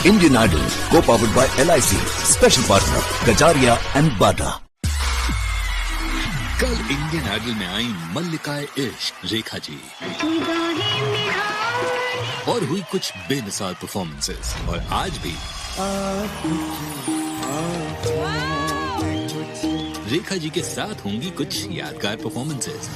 Indian Idol, co-powered by LIC, special partner Kajaria and Bata. कल Indian idol में आई मल्लिकाए इश्क रेखा जी और हुई कुछ बेमिसाल परफॉर्मेंसेस और आज भी रेखा जी के साथ होंगी कुछ यादगार परफॉर्मेंसेस।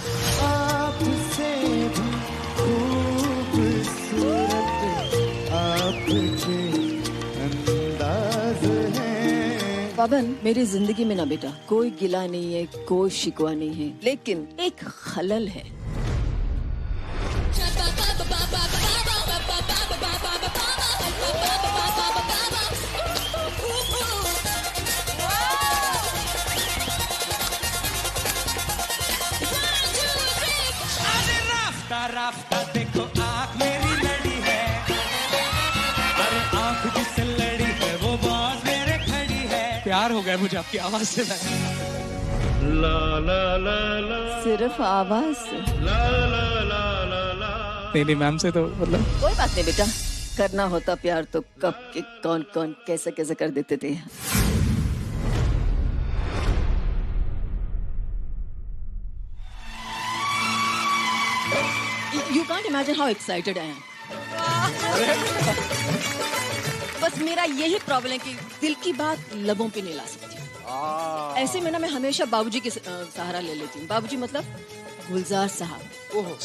पवन, मेरी जिंदगी में ना बेटा कोई गिला नहीं है, कोई शिकवा नहीं है, लेकिन एक खलल है। राफ्ता देखो आँख मेरी लड़ी है, अरे आँख जिससे लड़ी है वो बॉस मेरे खड़ी है। प्यार हो गया मुझे आपकी आवाज से। ला ला ला ला सिर्फ आवाज से? ला ला ला ला ला। नहीं मैम से तो मतलब कोई बात नहीं बेटा, करना होता प्यार तो कब के कौन कौन कैसे कैसे कर देते थे। You can't imagine how excited I am. बस मेरा यही प्रॉब्लम है कि दिल की बात लबों पे नहीं ला सकती। ऐसे में ना मैं हमेशा बाबूजी के सहारा ले लेती हूँ। बाबूजी मतलब गुलजार साहब।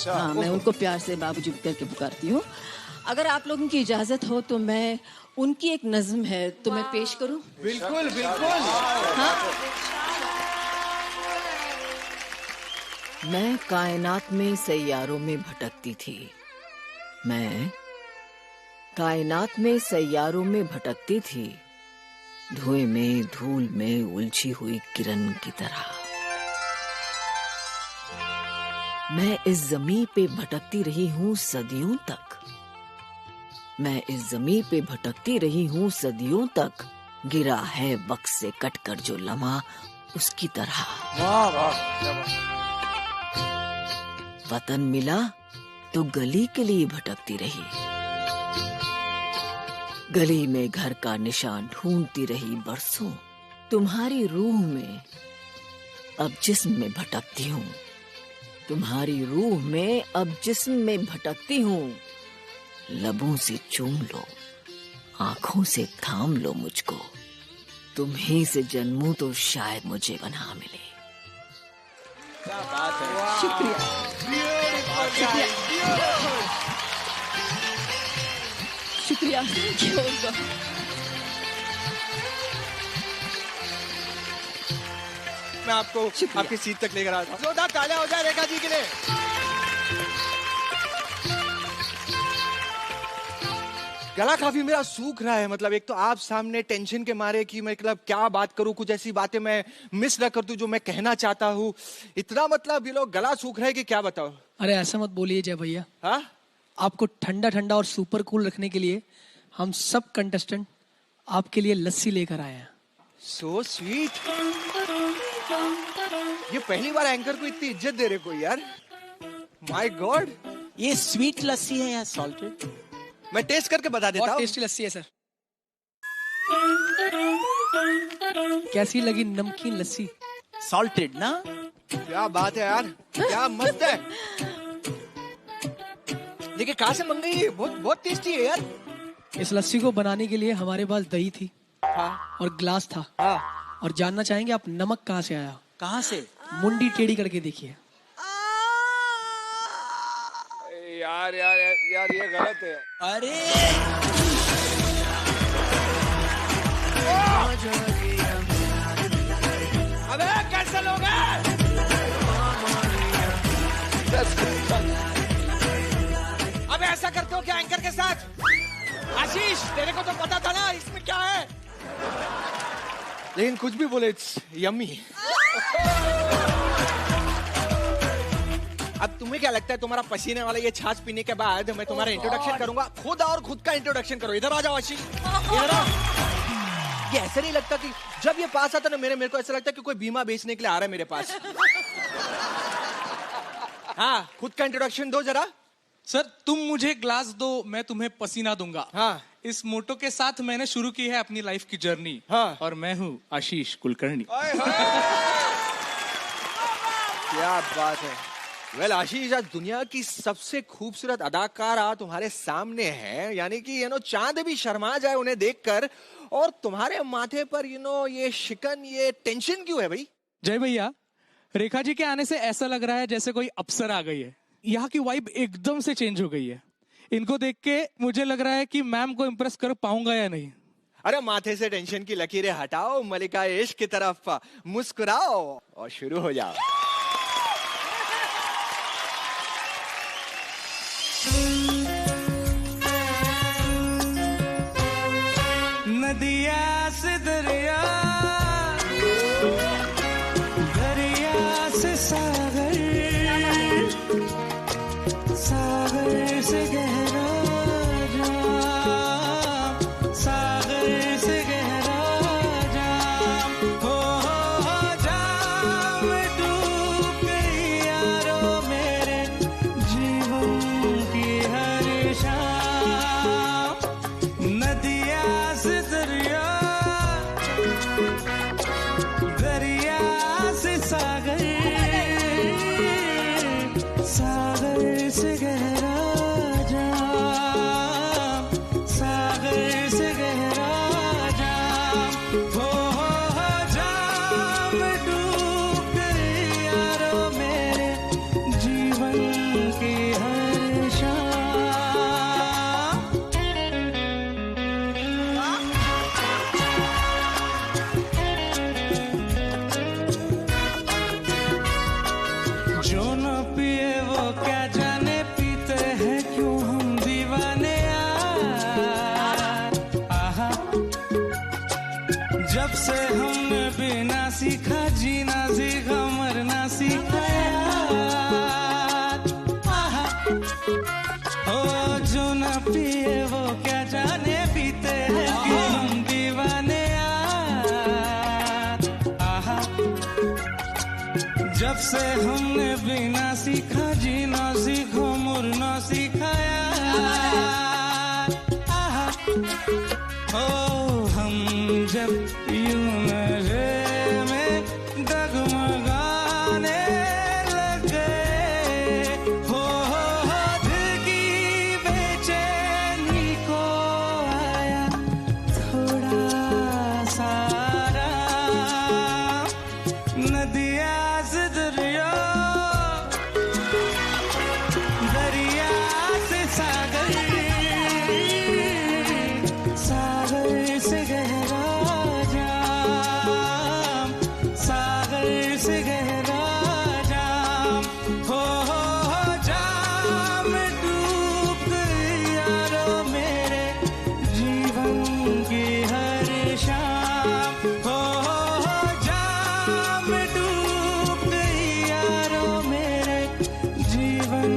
हाँ, मैं उनको प्यार से बाबूजी करके पुकारती हूँ। अगर आप लोगों की इजाजत हो तो मैं उनकी एक नज्म है तो मैं पेश करूँ? बिल्कुल बिल्कुल। हाँ? मैं कायनात में सैयारों में भटकती थी, मैं कायनात में सैयारों में भटकती थी, धुएं में धूल में उलझी हुई किरण की तरह। मैं इस ज़मीं पे भटकती रही हूँ सदियों तक, मैं इस ज़मीं पे भटकती रही हूँ सदियों तक, गिरा है वक्त से कटकर जो लम्हा उसकी तरह। वाह वाह। वतन मिला तो गली के लिए भटकती रही, गली में घर का निशान ढूंढती रही बरसों। तुम्हारी रूह में अब जिस्म में भटकती हूँ, तुम्हारी रूह में अब जिस्म में भटकती हूँ। लबों से चूम लो, आंखों से थाम लो मुझको, तुम्हीं से जन्मूं तो शायद मुझे बना मिले। क्या बात है। शुक्रिया। शुक्रिया। मैं आपको आपकी सीट तक लेकर आ रहा हूँ। जोरदार तालियां हो जाए रेखा जी के लिए। गला काफी मेरा सूख रहा है, मतलब एक तो आप सामने टेंशन के मारे कि मतलब क्या बात करूं, कुछ ऐसी बातें मैं मिस ना कर दूं जो मैं कहना चाहता हूं। इतना मतलब ये लोग गला सूख रहा है कि क्या बताओ। अरे ऐसा मत बोलिए जय भैया। हाँ, आपको ठंडा ठंडा और सुपर कूल रखने के लिए हम सब कंटेस्टेंट आपके लिए लस्सी लेकर आए हैं। So sweet. ये पहली बार एंकर को इतनी इज्जत दे रहे कोई यार। My God. ये स्वीट लस्सी है या सॉल्टेड? मैं टेस्ट करके बता देता बहुत हूँ। टेस्टी लस्सी है सर। कैसी लगी नमकीन लस्सी? सॉल्टेड ना? क्या बात है यार, क्या मस्त है। देखिए कहाँ से मंगाई है, बहुत बहुत टेस्टी है यार। इस लस्सी को बनाने के लिए हमारे पास दही थी हाँ और ग्लास था। हाँ। और जानना चाहेंगे आप नमक कहाँ से आया? कहाँ से? मुंडी टेढ़ी करके देखिए। यार यार यार ये गलत है। अरे अबे कैसे लोग हैं? अबे ऐसा करते हो क्या एंकर के साथ? आशीष, तेरे को तो पता था ना इसमें क्या है। लेकिन कुछ भी बोले, इट्स यम्मी। अब तुम्हें क्या लगता है, तुम्हारा पसीने वाला ये छाछ पीने के बाद मैं तुम्हारा इंट्रोडक्शन करूंगा? खुद और खुद का इंट्रोडक्शन करो। इधर आ जाओ आशीष, इधर आओ। ये ऐसे नहीं लगता कि जब ये पास आता ना मेरे को ऐसा लगता है कि कोई बीमा बेचने के लिए आ रहा है मेरे पास। हाँ, खुद का इंट्रोडक्शन दो जरा। सर तुम मुझे ग्लास दो, मैं तुम्हें पसीना दूंगा। हाँ, इस मोटो के साथ मैंने शुरू की है अपनी लाइफ की जर्नी। हाँ। और मैं हूँ आशीष कुलकर्णी। क्या बात है। वेल आशीष, आज दुनिया की सबसे खूबसूरत अदाकारा तुम्हारे सामने है, यानी कि चांद भी शर्मा जाए उन्हें देखकर। और तुम्हारे माथे पर ये शिकन, ये टेंशन क्यों है भाई? जय भैया, रेखा जी के आने से ऐसा लग रहा है जैसे कोई अप्सरा आ गई है। यहाँ की वाइब एकदम से चेंज हो गई है। इनको देख के मुझे लग रहा है कि मैम को इम्प्रेस कर पाऊंगा या नहीं। अरे माथे से टेंशन की लकीरें हटाओ, मलिका इश्क की तरफ मुस्कुराओ और शुरू हो जाओ। नदिया से दरिया, दरिया से सागर, सागर से गहरा जाम, सागर से गहरा जाम, हो जाम डूब गई यारो मेरे जीवन की हर शाम। नदिया से दरिया, दरिया से सागर, सागर से गहरा जाम, सागर से गहरा जाम, हो जाम डूब गई यारो मेरे जीवन की हर शाम। जो न पिए वो क्या जाने, पीते हैं क्यों हम दीवाने आहा। जब से हमने बिना सीखा जीना सीखा, मरना सीखा यार आहा। हो जो न पिए वो क्या जाने, पीते हैं क्यों हम दीवाने यार आहा। जब से हमने बिना सीखा जीना सीखो, मरना सीखा यार आहा। ओ हम जब यूं नशे में डगमगाने लग गए, हो दिल की बेचैनी को आया थोड़ा सा आराम। नदिया से दरिया, दरिया से सागर, सागर से गहरा जाम, सागर से गहरा जाम, हो जाम डूब गई यारो मेरे जीवन की हर शाम, हो जाम डूब गई यारो मेरे जीवन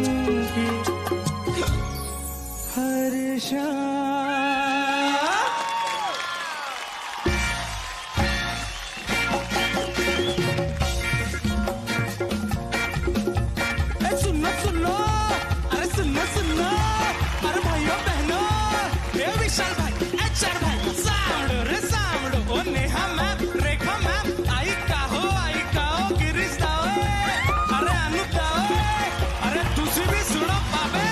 की हर शाम। सुनो सुनो, अरे सुनो सुनो, अरे भाइयों बहनों, ये विशाल भाई, एचआर भाई, सामड़ो रे सामड़ो, ओ नेहा मैम, रेखा मैम, आई का हो गिरीश दाओ, अरे अनु दाओ, अरे तुझी भी सुनो बाबे।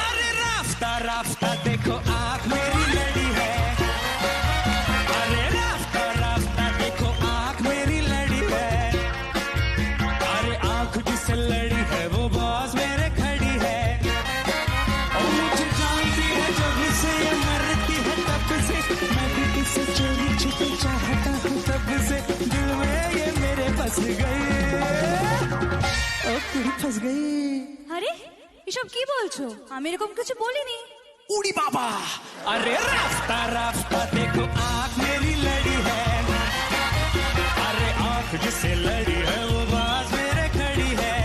अरे राफ्ता राफ्ता देखो आँख मेरी लड़ी है, अरे राफ्ता राफ्ता देखो आँख मेरी लड़ी है, अरे आँख जिससे लड़ी है वो बॉस मेरे खड़ी है। और मुझे जानती है जब से ये मरती है तब से, मैं भी इसे चोरी छुपे चाहता हूँ तब से, दिल में ये मेरे फंस गई, ओ कुड़ी फंस गई। আরে এসব কি বলছো? আমি এরকম কিছু বলিনি। उड़ी बाबा, अरे राफ्ता राफ्ता देखो आँख मेरी लड़ी है, अरे आँख जिससे लड़ी है वो बात मेरे खड़ी है।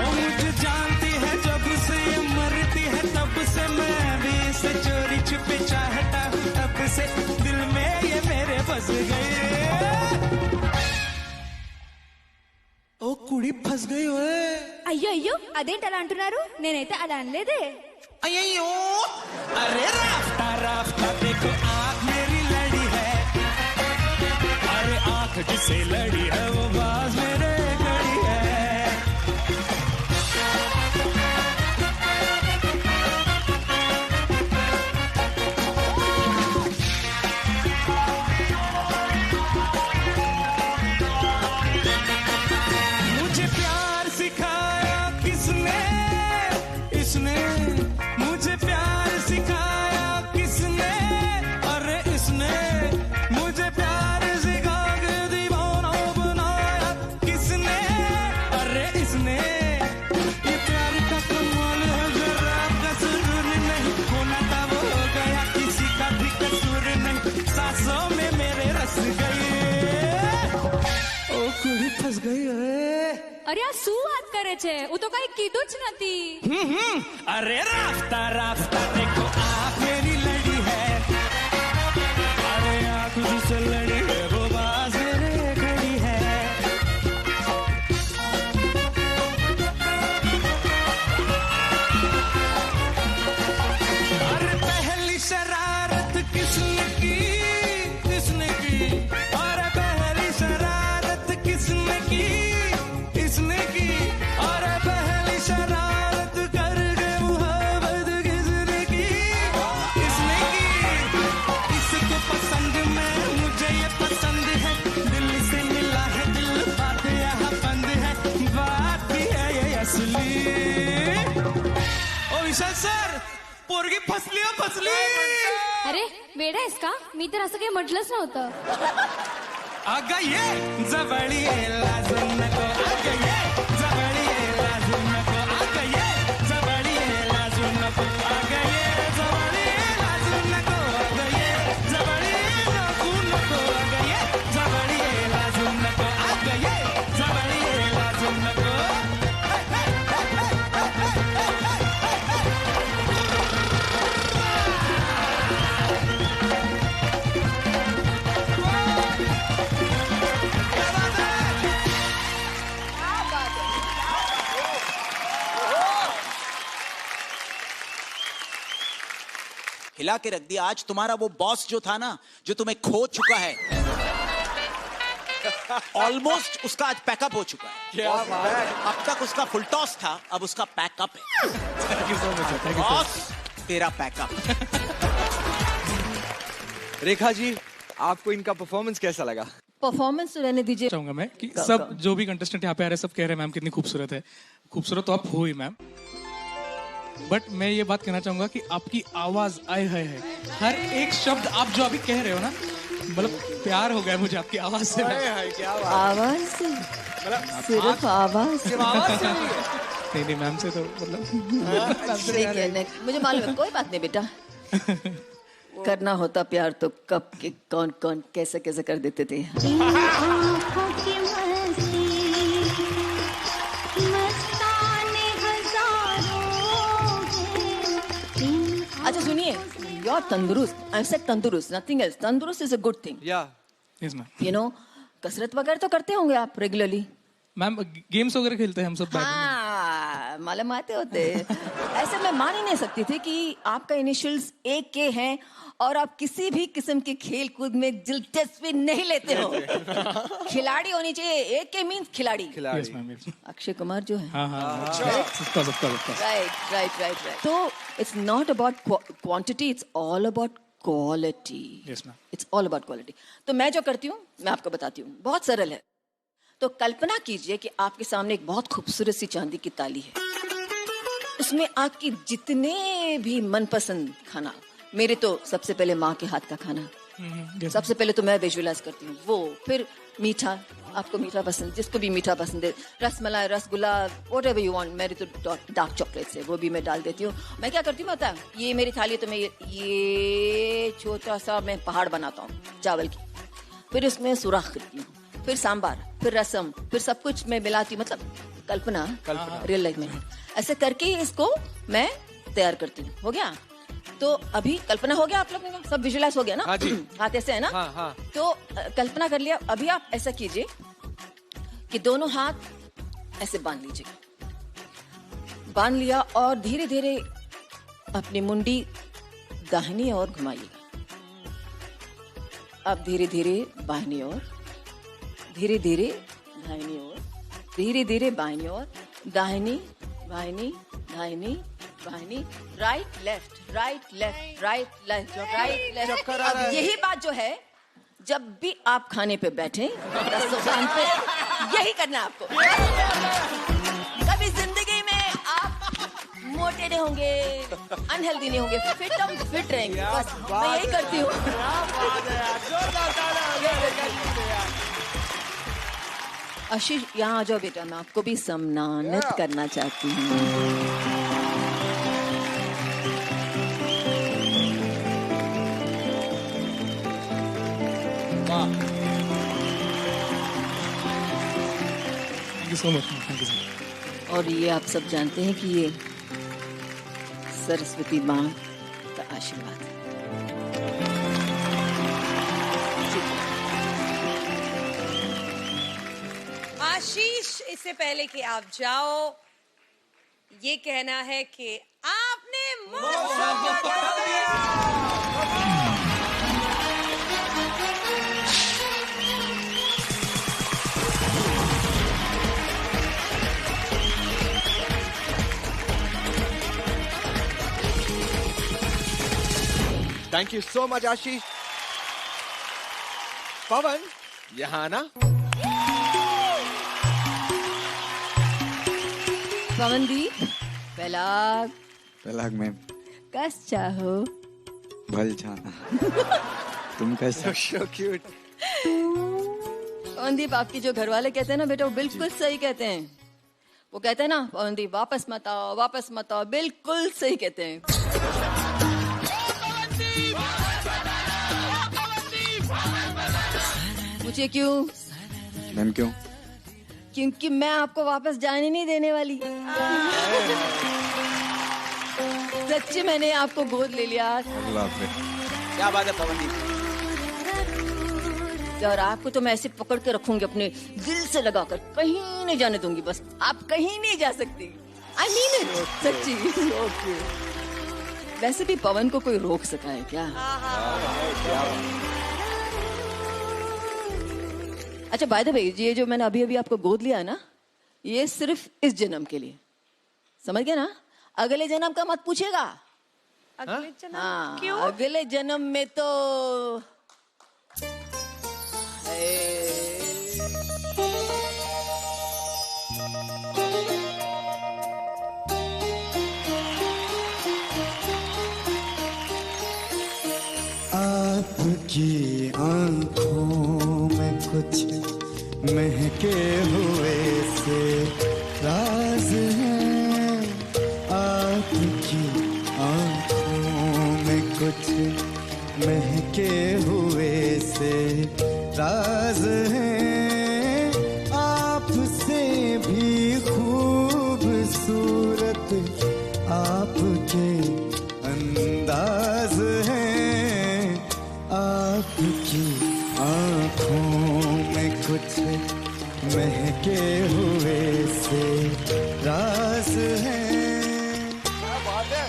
ओ मुझे जानती है जब से ये मरती है तब से, मैं भी इसे चोरी छुपे चाहता हूँ तब से, दिल में ये मेरे फंस गए। ओ कुड़ी కుడి ఫస్ గయి ఓయే అయ్యో అయ్యో అదేంటి అలా అంటున్నారు నేనైతే అలా అనలేదే అయ్యో అరే రాఫ్తా రాఫ్తా देखो आँख मेरी लड़ी है अरे आँख जिसे लड़ी है वो बाज मेरे खड़ी है मुझे प्यार सिखाया किसने इसने मुझे प्यार सिखाया किसने अरे इसने मुझे प्यार सिखा के दीवाना बनाया किसने अरे इसने ये प्यार का कमाल है जरा कसूर नहीं होना था वो हो गया किसी का भी कसूर नहीं सांसों में मेरे रस गए ओ कुड़ी फंस गई है અરે આ શું વાત કરે છે હું તો કઈ કીધું જ નથી अरे राफ्ता राफ्ता देखो आँख मेरी लड़ी है अरे आँख जिससे लड़ी है वो बाज मेरे खड़ी है अरे पहली शरारत किसने की अरे पहली शरारत किसने की इसने की अरे पहली शरारत कर गए मुहब्बत किसने की इसने की इसको पसंद में मुझे ये पसंद है दिल से मिला है दिल बात यहाँ बंद है बात भी है ये असली ओ विशाल सर पोरगी फसली हो फसली अरे वेडा आहेस का मी तर असं काही म्हटलंच नव्हतं आगा ये जवळी लाजून नको आगा ये जवळी लाजून नको आगा ये जवळी लाजून नको आगा ये जवळी लाजून नको आगा ये जवळी लाजून नको आगा ये जवळी लाजून नको आगा ये जवळी लाजून नको हिला के रख दिया। आज तुम्हारा वो बॉस जो था ना, जो तुम्हें खो चुका है, ऑलमोस्ट उसका आज पैकअप हो चुका है। अब तक उसका फुल टॉस था, अब उसका पैकअप है। Thank you so much. Boss तेरा पैकअप। रेखा जी, आपको इनका परफॉर्मेंस कैसा लगा? परफॉर्मेंस तो रहने दीजिए। चाहूंगा मैं कि सब जो भी कंटेस्टेंट यहाँ पे आ रहे हैं सब कह रहे हैं मैम कितनी खूबसूरत है। खूबसूरत तो आप हो ही मैम, बट मैं ये बात कहना चाहूंगा कि आपकी आवाज आए है हर एक शब्द आप जो अभी कह रहे हो ना, मतलब प्यार हो गया मुझे आपकी आवाज से। आवाज से सिर्फ आवाज से नहीं मैम से तो मतलब मुझे मालूम है। कोई बात नहीं बेटा, करना होता प्यार तो कब के कौन कौन कैसे कैसे कर देते थे। अच्छा सुनिए, यू आर तंदुरुस्त। आई सेड तंदुरुस्त, नथिंग एल्स। तंदुरुस्त is a good thing. Yes ma'am. You know, कसरत वगैरह तो करते होंगे आप रेगुलरली? मैम गेम्स वगैरह खेलते हैं हम सब। हाँ, मालूम आते होते। ऐसे मैं मान ही नहीं सकती थी कि आपका इनिशियल्स AK हैं और आप किसी भी किस्म के खेल कूद में दिलचस्पी नहीं लेते हो। खिलाड़ी होनी चाहिए। AK मीन्स खिलाड़ी। Yes ma'am. अक्षय कुमार जो है। हाँ। राइट। तो it's not about quantity, it's all about quality. Yes ma'am. It's all about quality. तो मैं जो करती हूँ मैं आपको बताती हूँ, बहुत सरल है। तो कल्पना कीजिए कि आपके सामने एक बहुत खूबसूरत सी चांदी की ताली है। उसमें आपकी जितने भी मनपसंद खाना, मेरे तो सबसे पहले माँ के हाथ का खाना, सबसे पहले तो मैं विजुअलाइज करती हूँ वो। फिर मीठा, आपको मीठा पसंद, जिसको भी मीठा पसंद है, rasmalai, rasgulla, whatever you want. मेरी तो डार्क चॉकलेट्स है, वो भी मैं डाल देती हूँ। मैं क्या करती हूँ पता है? ये मेरी थाली, तो मैं ये छोटा सा मैं पहाड़ बनाता हूँ चावल की, फिर उसमें सुराख करती हूँ, फिर सांबार, फिर रसम, फिर सब कुछ मैं मिलाती हूँ। मतलब कल्पना रियल लाइफ में ऐसे करके इसको मैं तैयार करती हूँ। हो गया? तो अभी कल्पना हो गया, आप लोगों का सब विजुअलाइज हो गया ना? हाथ ऐसे है ना? तो कल्पना कर लिया। अभी आप ऐसा कीजिए कि दोनों हाथ ऐसे बांध लीजिएगा। बांध लिया और धीरे धीरे अपनी मुंडी दाहिनी ओर घुमाइएगा। अब धीरे धीरे बाहिनी ओर, धीरे धीरे दाहिनी ओर, धीरे धीरे बाहिनी ओर, दाहिनी बाहिनी दाहिनी बाहिनी, right left right left right left right left. अब यही बात जो है, जब भी आप खाने पे बैठे दस्तरखान पे, यही करना है आपको। कभी जिंदगी में आप मोटे नहीं होंगे, अनहेल्दी नहीं होंगे, फिट रहेंगे। बस मैं यही करती हूँ। आशीष, यहाँ आ जाओ बेटा, मैं आपको भी सम्मानित करना चाहती हूँ। Thank you so much, thank you so much. और ये आप सब जानते हैं कि ये सरस्वती माँ का आशीर्वाद है। आशीष, इससे पहले कि आप जाओ, ये कहना है कि आपने मौसम बदल दिया। थैंक यू सो मच आशीष। पवन, यहाँ ना। पवनदीप, पहलाग मैम, कस चाहो भल छाना। तुम कैसे? So cute. पवनदीप, आपकी जो घर वाले कहते हैं ना बेटा, वो बिल्कुल सही कहते हैं। वो कहते हैं ना, पवनदीप वापस मत आओ, वापस मत आओ, बिल्कुल सही कहते हैं। पूछिए क्यों? मैम क्यों? क्योंकि मैं आपको वापस जाने नहीं देने वाली। सच्ची, मैंने आपको गोद ले लिया। क्या बात है पवनदीप। और आपको तो मैं ऐसे पकड़ के रखूंगी अपने दिल से लगाकर, कहीं नहीं जाने दूंगी। बस आप कहीं नहीं जा सकती। आई मीन इट, सच्ची। वैसे भी पवन को कोई रोक सका है क्या? अच्छा, बाय द वे, ये जो मैंने अभी अभी आपको गोद लिया है ना, ये सिर्फ इस जन्म के लिए, समझ गया ना? अगले जन्म का मत पूछेगा। अगले जन्म? हाँ, क्यों? अगले जन्म में तो आपकी आंखों में कुछ महके हुए से राज हैं। आपकी आंखों में कुछ महके हुए से राज हैं। आपसे भी खूबसूरत आपके अंदाज हैं। आपकी आंखों में कुछ महके हुए से राज हैं। क्या बात है।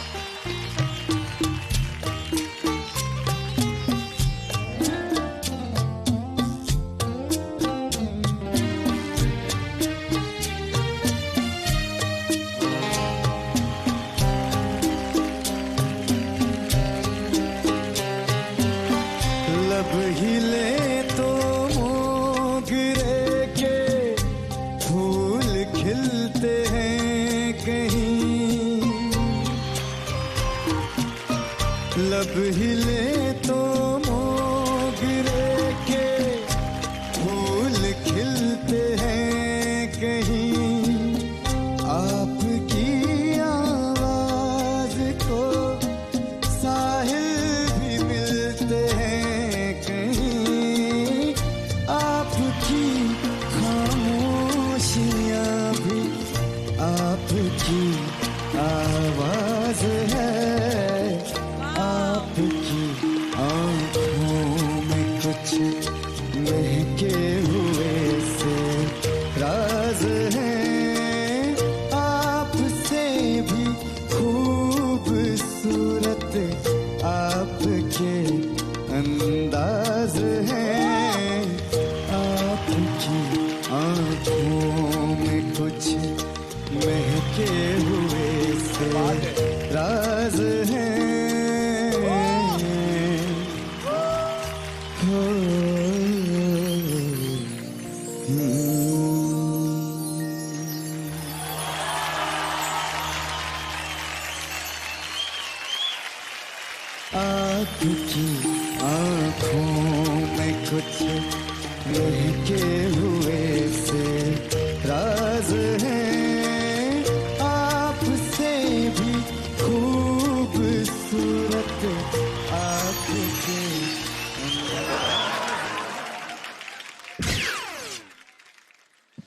लब हिले तो मोगरे के फूल खिलते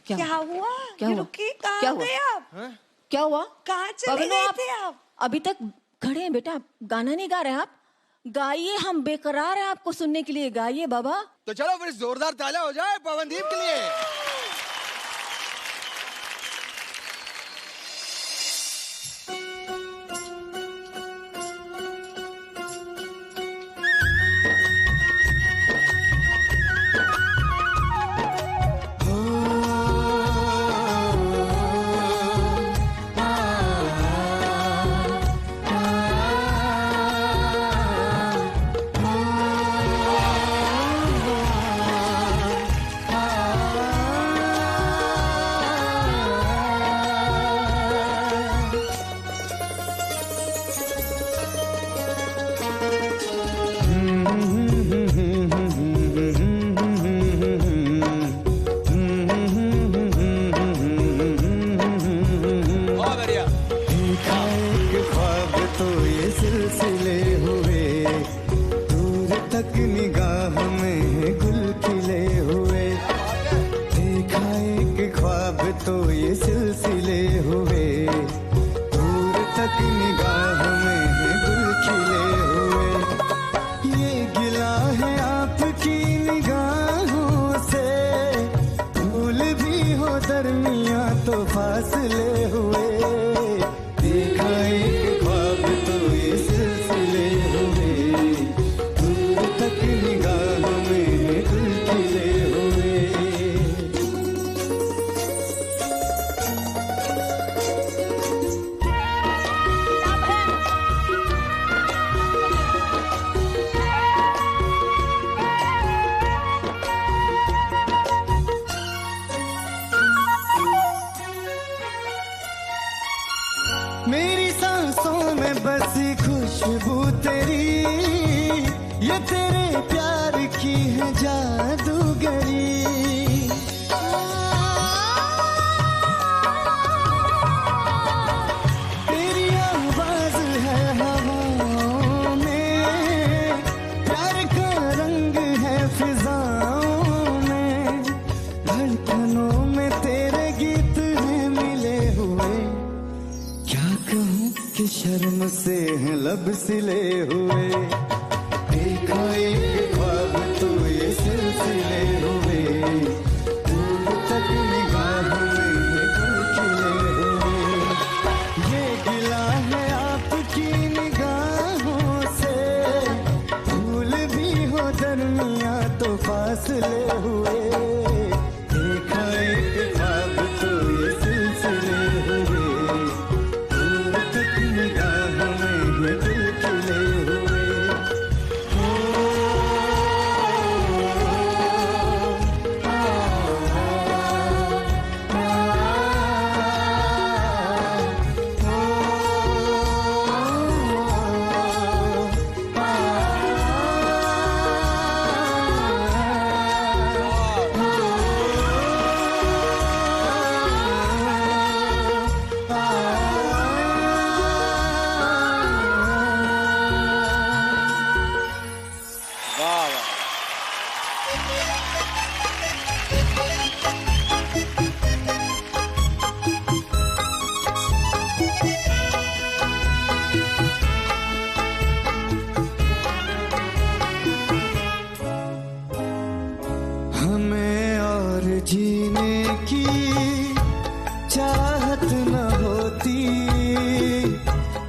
क्या हुआ? क्या हुआ? रुकिए, कहाँ क्या हुआ? गए आप? क्या हुआ? कहाँ चले पवन, गए थे आप? अभी तक खड़े हैं बेटा, गाना नहीं गा रहे आप? गाइए, हम बेकरार हैं आपको सुनने के लिए, गाइए बाबा। तो चलो फिर जोरदार तालियां हो जाए पवनदीप के लिए। मेरी सांसों में बसी खुशबू तेरी, ये तेरे प्यार की है जादूगरी। तेरी आवाज है हवाओं में, प्यार का रंग है फिजाओं में, धड़कनों में तेरे गीत हैं मिले हुए। क्या कहूँ कि शर्म से हैं लब सिले हुए। देखा एक ख्वाब तो ये सिलसिले हुए, दूर तक निगाह में ये खिले हुए। ये गिला है आपकी निगाहों से, भूल भी हो दरमिया तो फासले हुए। देखा एक ख्वाब तो ये सिलसिले हुए, हमें और जीने की चाहत न होती,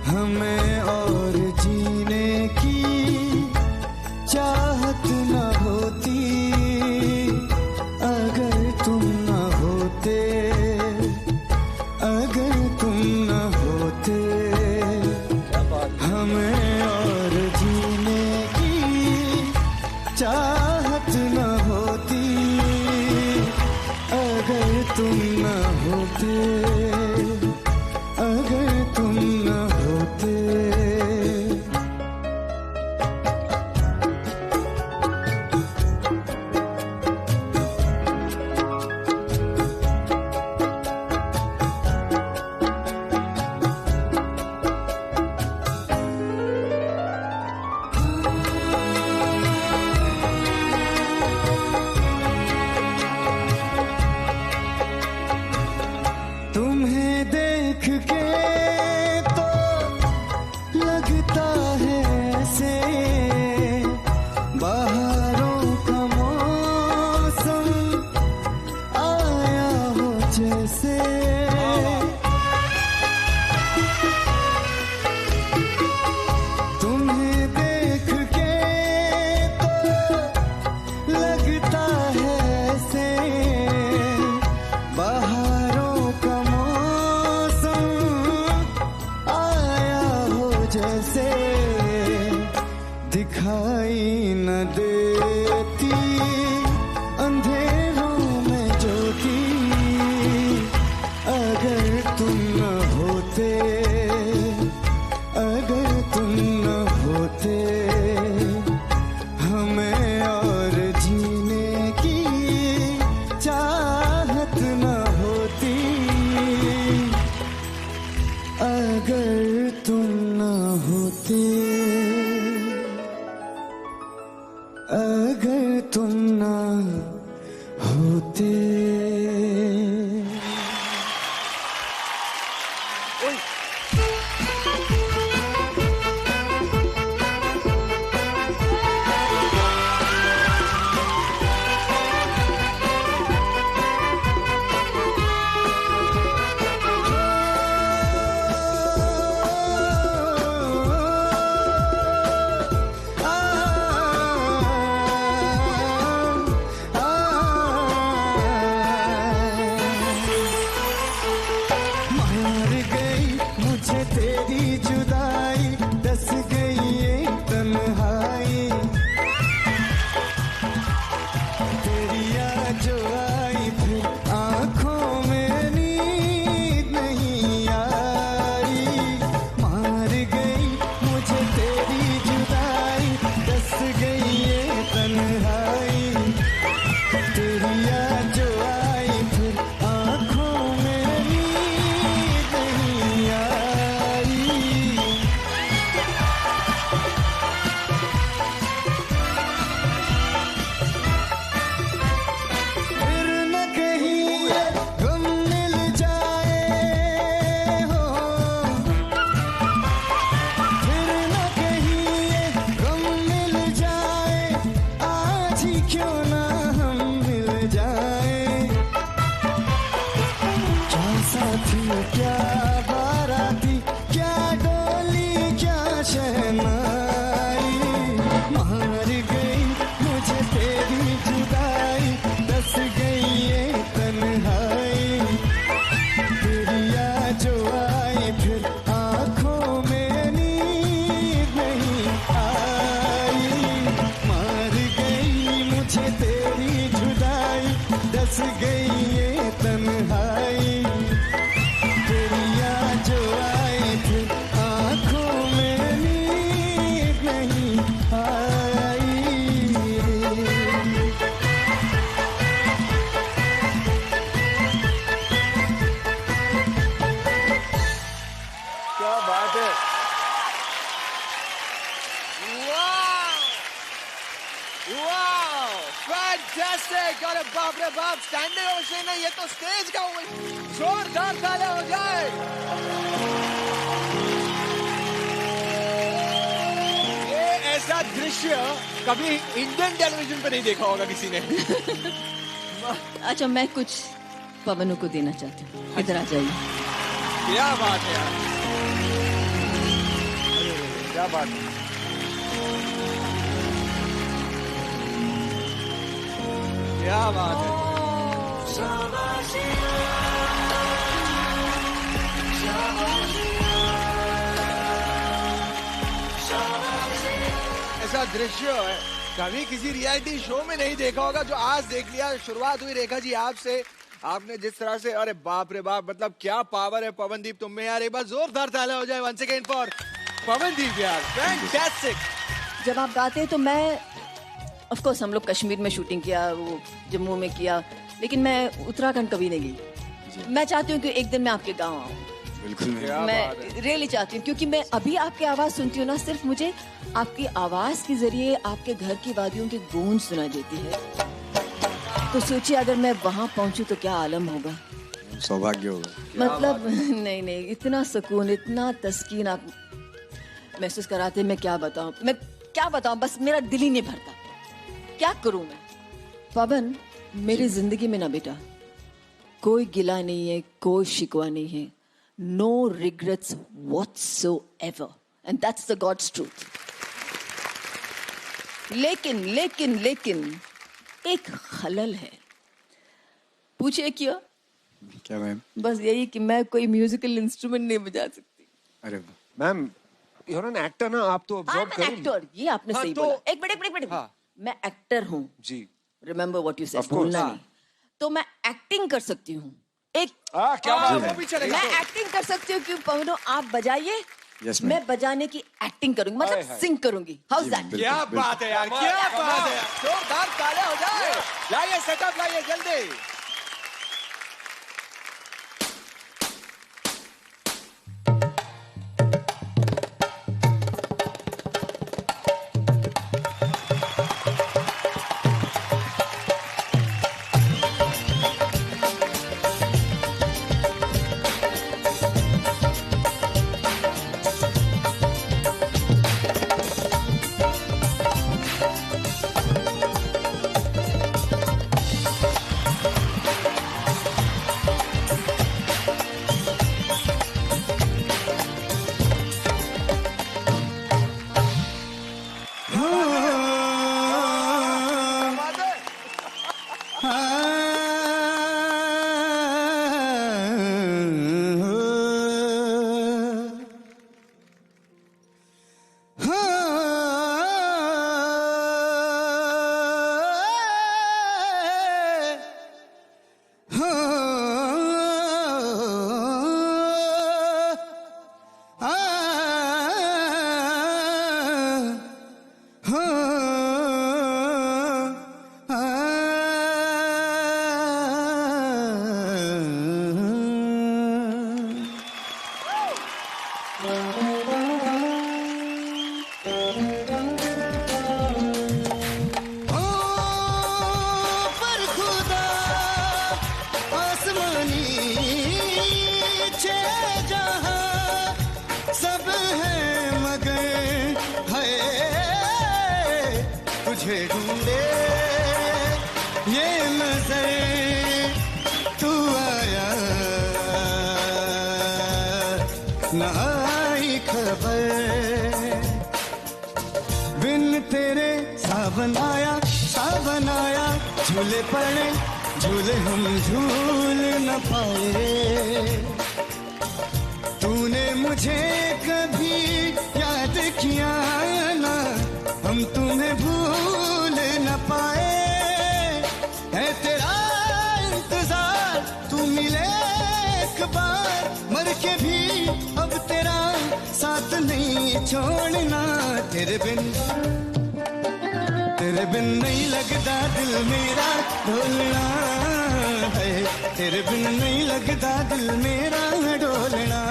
हमें और जीने की चाहत न होती, अगर तुम न होते, अगर तुम न होते। हमें और जीने की चाहत न होती, अगर तुम न होते, अगर तुम न होते। से तुम्हें देख के तो लगता है ऐसे बहारों का मौसम आया हो जैसे दिखाई न देती अंधेरों में ज्योति अगर तुम न होते अगर तुम न होते हमें और जीने की चाहत न होती अगर तुम न होते अगर तुम न होते मार गई मुझे तेरी जुदाई दस गई ये तन्हाई तेरी याद जो आई फिर आंखों में नींद नहीं आई मार गई मुझे तेरी जुदाई दस गई ये तन्हाई तेरी याद जो आई फिर आंखों में नींद नहीं आई फिर न कहीं ये गम मिल जाए हो फिर न कहीं ये गम मिल जाए आज ही क्यों ना हम मिल जाए क्या साथी क्या बाराती क्या डोली क्या शहनाई मार गई मुझे तेरी जुदाई दस गई ये तन्हाई तेरी याद जो आई फिर आंखों में नींद नहीं आई मार गई मुझे तेरी जुदाई दस गई ये तन्हाई तेरी याद जो आई फिर आंखों में नींद नहीं आई क्या बात है फैंटास्टिक अरे बाप रे बाप स्टैंडिंग ओवेशन नहीं ये तो स्टेज का जोरदार तालियां हो जाए ये ऐसा दृश्य कभी इंडियन टेलीविजन पे नहीं देखा होगा किसी ने अच्छा मैं कुछ पवनों को देना चाहती हूँ इधर आ जाइए क्या बात है यार क्या बात है क्या बात है ऐसा दृश्य है कभी किसी रियलिटी शो में नहीं देखा होगा जो आज देख लिया शुरुआत हुई रेखा जी आपसे आपने जिस तरह से अरे बाप रे बाप मतलब क्या पावर है पवनदीप तुम में यार एक बार जोरदार तालियां हो जाए वंस अगेन फॉर पवनदीप यार फैंटास्टिक जब आप गाते हैं तो मैं ऑफ कोर्स हम लोग कश्मीर में शूटिंग किया वो जम्मू में किया लेकिन मैं उत्तराखंड कभी नहीं गई मैं चाहती हूँ कि एक दिन मैं आपके गाँव आऊँ बिल्कुल मैं रियली चाहती हूँ क्योंकि मैं अभी आपकी आवाज सुनती हूँ ना सिर्फ मुझे आपकी आवाज के जरिए आपके घर की वादियों की गूंज सुनाई देती है तो सोचिए अगर मैं वहां पहुंचूं तो क्या आलम होगा सौभाग्य होगा मतलब नहीं नहीं इतना सुकून इतना तस्कीन आप महसूस कराते मैं क्या बताऊं बस मेरा दिल ही नहीं भरता क्या करूं मैं पवन मेरी जिंदगी में ना बेटा कोई गिला नहीं है, कोई शिकवा नहीं है. No regrets whatsoever. And that's the God's truth. लेकिन एक खलल है. पूछे क्यों? क्या मैम? बस यही कि मैं कोई म्यूजिकल इंस्ट्रूमेंट नहीं बजा सकती. अरे मैम, you're an actor ना, आप तो absorb करो. एक्टर, ये आपने सही बोला. एक मिनट. मैं एक्टर हूँ. जी. Remember what you said. Of course. भूलना नहीं. तो मैं एक्टिंग कर सकती हूँ. क्या बात है? मैं एक्टिंग कर सकती हूँ. क्यों पवनो, आप बजाइए. Yes, मैं बजाने की एक्टिंग करूंगी, मतलब सिंग करूंगी. House that? क्या बात है यार, क्या बात है. जोरदार तालियां हो जाए. लाइए सेटअप, लाइए जल्दी. झूले पड़े झूले हम झूल न पाए. तूने मुझे कभी याद किया ना, हम तुम्हें भूल न पाए. है तेरा इंतजार, तू मिले एक बार, मर के भी अब तेरा साथ नहीं छोड़ना. तेरे बिन नहीं लगता दिल मेरा ढोलना है. तेरे बिन नहीं लगता दिल मेरा ढोलना.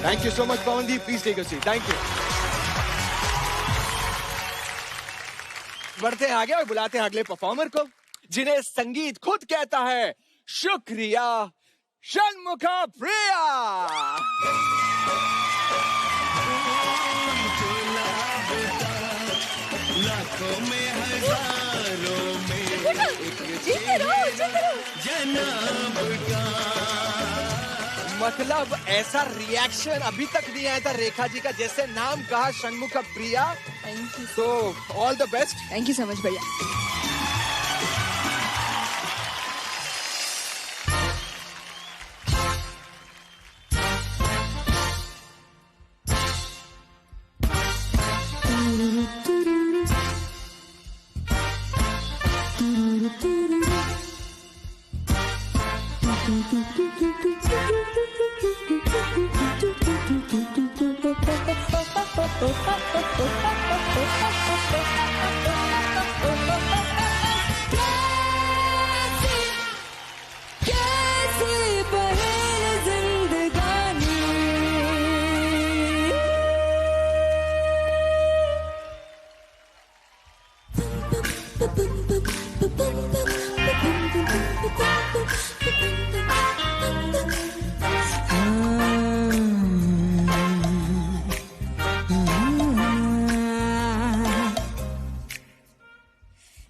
Thank you so much, Pawandeep. Please take a seat. Thank you. बढ़ते हैं आगे और बुलाते हैं अगले परफॉर्मर को, जिन्हें संगीत खुद कहता है शुक्रिया, षणमुखा प्रिया. लाखों में हजारों में जनाब का. मतलब ऐसा रिएक्शन अभी तक नहीं आया था रेखा जी का, जैसे नाम कहा षणमुखा प्रिया. Thank you. तो all the best. Thank you so much भैया. कैसी बहेर जिंदगानी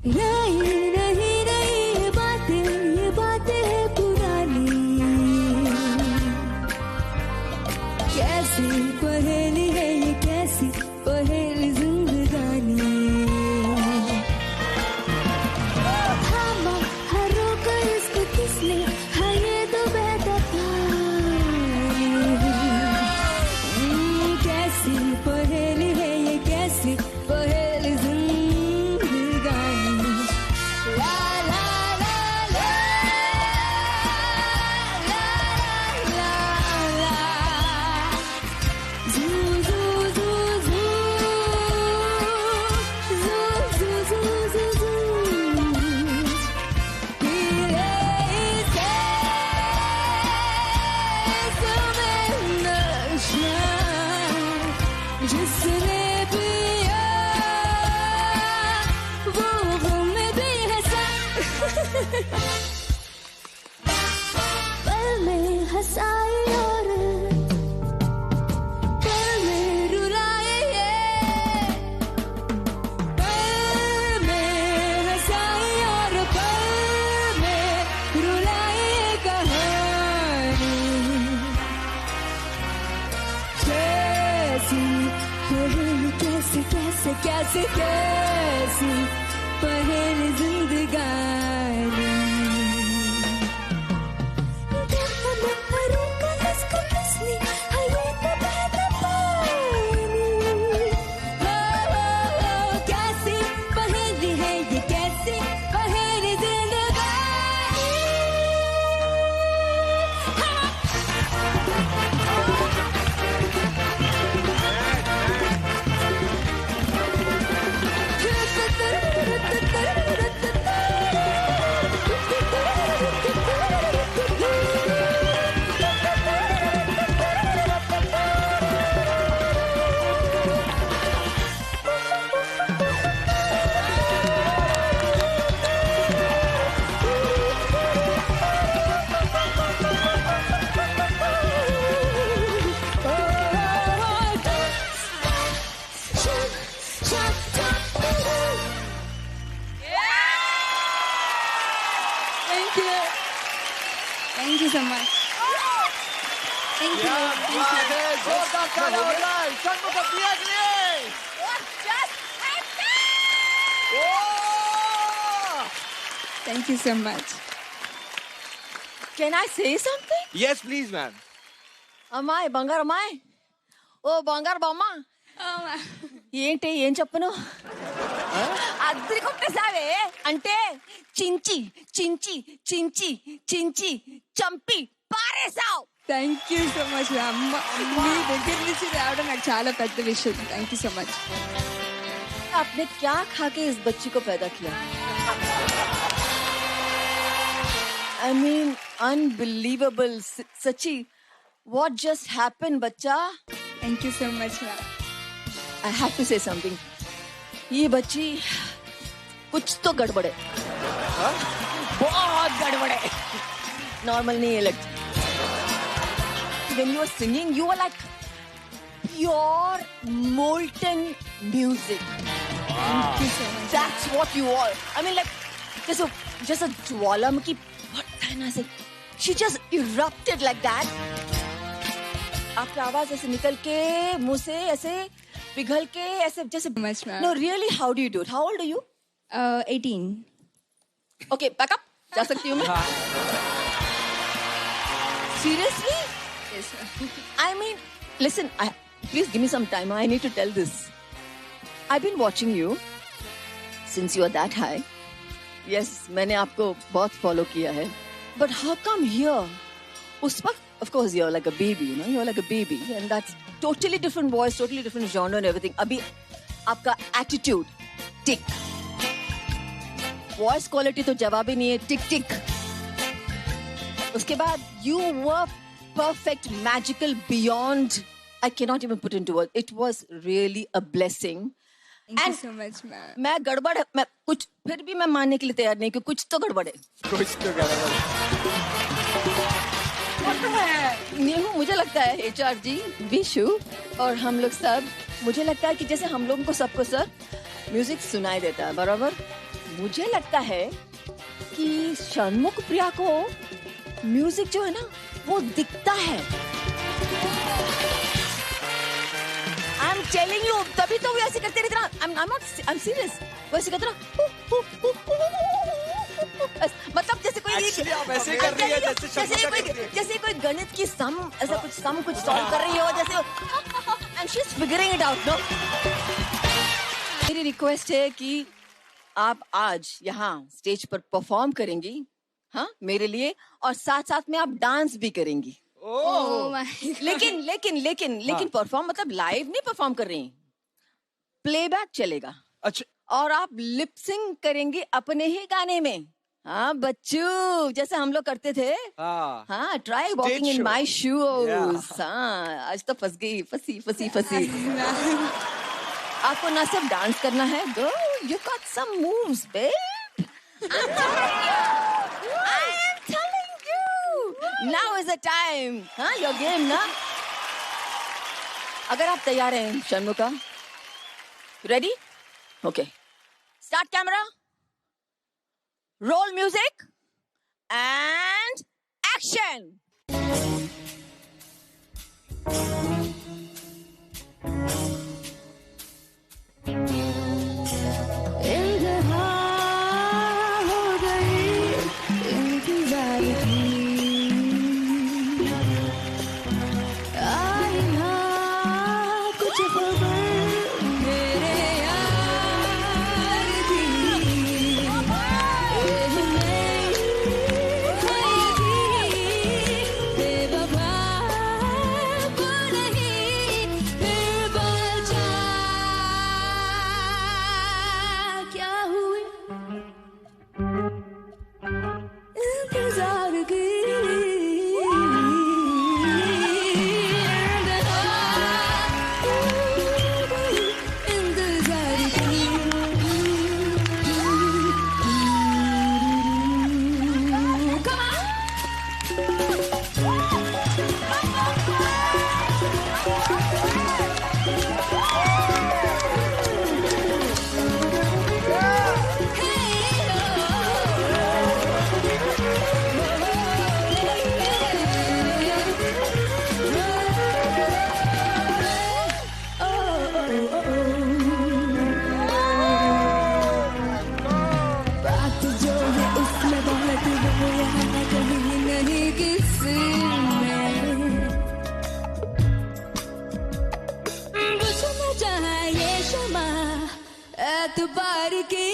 नहीं नहीं नहीं ये बातें हैं पुरानी कैसी पहेली है ये कैसी पहेली जिंदगानी थामा हरों को इसको किसने हाँ ये तो बहता पानी कैसी पहेली है ये कैसी पहेली जिंदगानी ला ला ला ला ला ला ला Zoo, zoo, zoo, zoo. Zoo, zoo, zoo, zoo, zoo. पीले से समय नशा जिसने पिया वो गम में भी हंसा पल में हंसाई और पल में रुलाए ये पल में हंसाई और पल में रुलाए ये कहानी कैसी पहेली कैसी कैसे कैसे कैसी पहेली जिंदगानी कैसी पहेली है ये कैसी पहेली जिंदगानी Thank you so much. Thank you. जोरदार तालियां हो जाए षणमुख प्रिया के लिए। Thank you so much. Can I say something? Yes, please, ma'am. అమ్మాయి బంగారు అమ్మాయి ఓ బంగారు బొమ్మ ఏంటి ఏం చెప్పను అద్దరి కొట్టేసావే అంటే చించి చించి చించి చించి చంపి పారేసావు Thank you so much. మీ దగ్గర నుంచి రావడం నాకు చాలా పెద్ద విషయం. Thank you so much. आपने क्या खा के इस बच्ची को पैदा किया I mean unbelievable सच्ची what just happened बच्चा Thank you so much. I have to say something ये बच्ची कुछ तो गड़बड़ है बहुत गड़बड़ है नॉर्मल नहीं है लगती when you were singing you were like pure molten music Thank you so much. that's what you are I mean like just a Jwalamukhi what kind of say she just erupted like that आपकी आवाज ऐसे निकल के मुंह से ऐसे पिघल के ऐसे जैसे much, ma'am. no really how do you do it how old are you 18. okay back up जा सकती हूँ मैं seriously Yes, sir. I mean, listen, please give me some time. I need to tell this. I've been watching you since you are that high. Yes, मैंने आपको बहुत follow किया है. But how come here? उस वक्त of course you're like a baby, you know, you're like a baby, and that's totally different voice, totally different genre and everything. अभी आपका attitude, tick. Voice quality तो जवाब ही नहीं है, tick tick. उसके बाद you were perfect, magical, beyond. I cannot even put into words. It was really a blessing. Thank you so much, ma'am. मैं गड़बड़ है, मैं कुछ फिर भी मैं मानने के लिए तैयार नहीं कि कुछ तो गड़बड़ है. कुछ तो गड़बड़ है. नेहू, मुझे लगता है HR जी, विशु और हम लोग सब, मुझे लगता है कि जैसे हम लोगों को सबको सर म्यूजिक सुनाई देता है, बराबर. मुझे लगता है कि षणमुख प्रिया को म्यूजिक जो है ना वो दिखता है. I'm telling you, तभी तो वो ऐसे करते रहते ना. I'm serious. वो ऐसे करते ना. मतलब जैसे कोई आप ऐसे कर रही है जैसे कोई गणित की सम ऐसा कुछ सॉल्व कर रही हो जैसे. And she's figuring it out, no? मेरी रिक्वेस्ट है कि आप आज यहाँ स्टेज पर परफॉर्म करेंगी, हाँ, मेरे लिए, और साथ साथ में आप डांस भी करेंगी. Oh my God. लेकिन परफॉर्म मतलब लाइव नहीं परफॉर्म कर रही हैं, प्लेबैक चलेगा. अच्छा. और आप लिपसिंग करेंगी अपने ही गाने में. हाँ बच्चू, जैसे हम लोग करते थे. हाँ, try walking in my shoes. हाँ, आज तो फंसी. आपको ना सिर्फ डांस करना है, girl, you got some moves, babe. Now is the time. हाँ, your game ना. अगर आप तैयार हैं षणमुखा, ready? Okay. Start camera. Roll music. And action. एतबार की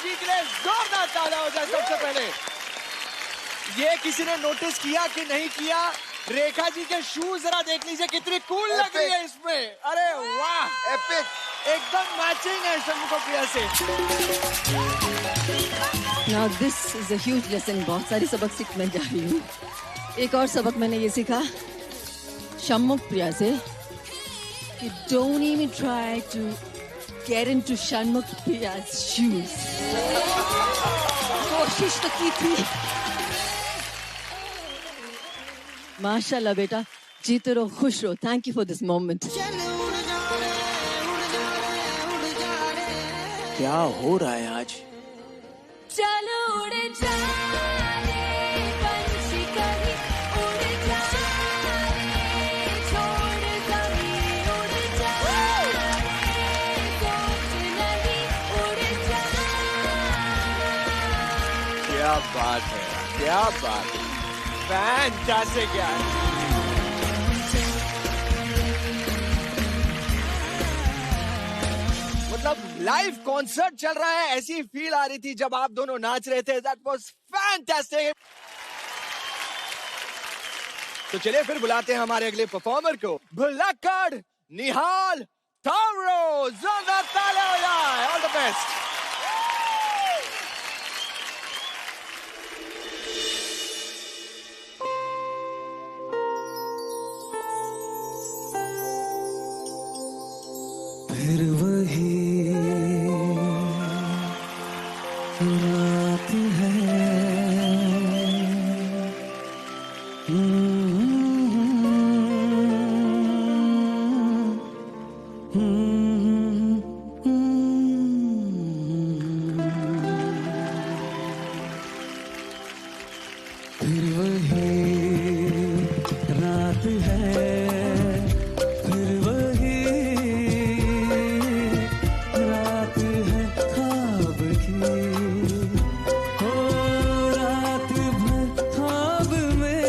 जी के लिए जोरदार तालियां हो जाए। सबसे पहले ये किसी ने नोटिस किया कि नहीं किया, रेखा जी के शूज जरा देख लीजिए, कितनी कूल लग रही है इसमें। अरे वाह, एपिक, एकदम मैचिंग है षणमुखो प्रिया से। Now this is a huge lesson. बहुत सारी सबक सीख मैं जा रही हूँ। एक और सबक मैंने ये सीखा षणमुख प्रिया से कि don't even try to get into Shanmukh प्रिया's shoes. कोशिश तो की थी। माशाल्लाह बेटा, जीते रहो, खुश रहो। Thank you for this moment. क्या हो रहा है आज? चलो उड़ जा रे पंछी कभी उड़ जा रे छोड़ कभी उड़ जा रे सोच नहीं उड़ जा। क्या बात है, क्या बात है, फैंटास्टिक यार। मतलब लाइव कॉन्सर्ट चल रहा है, ऐसी फील आ रही थी जब आप दोनों नाच रहे थे। That was fantastic. तो चलिए फिर बुलाते हैं हमारे अगले परफॉर्मर को, भुलक्कड़ निहाल थावरो। जोरदार तालियां हो जाए। All the best. फिर वही रात है, फिर वही रात है, फिर वही रात है ख्वाब की। हो रात भर ख्वाब में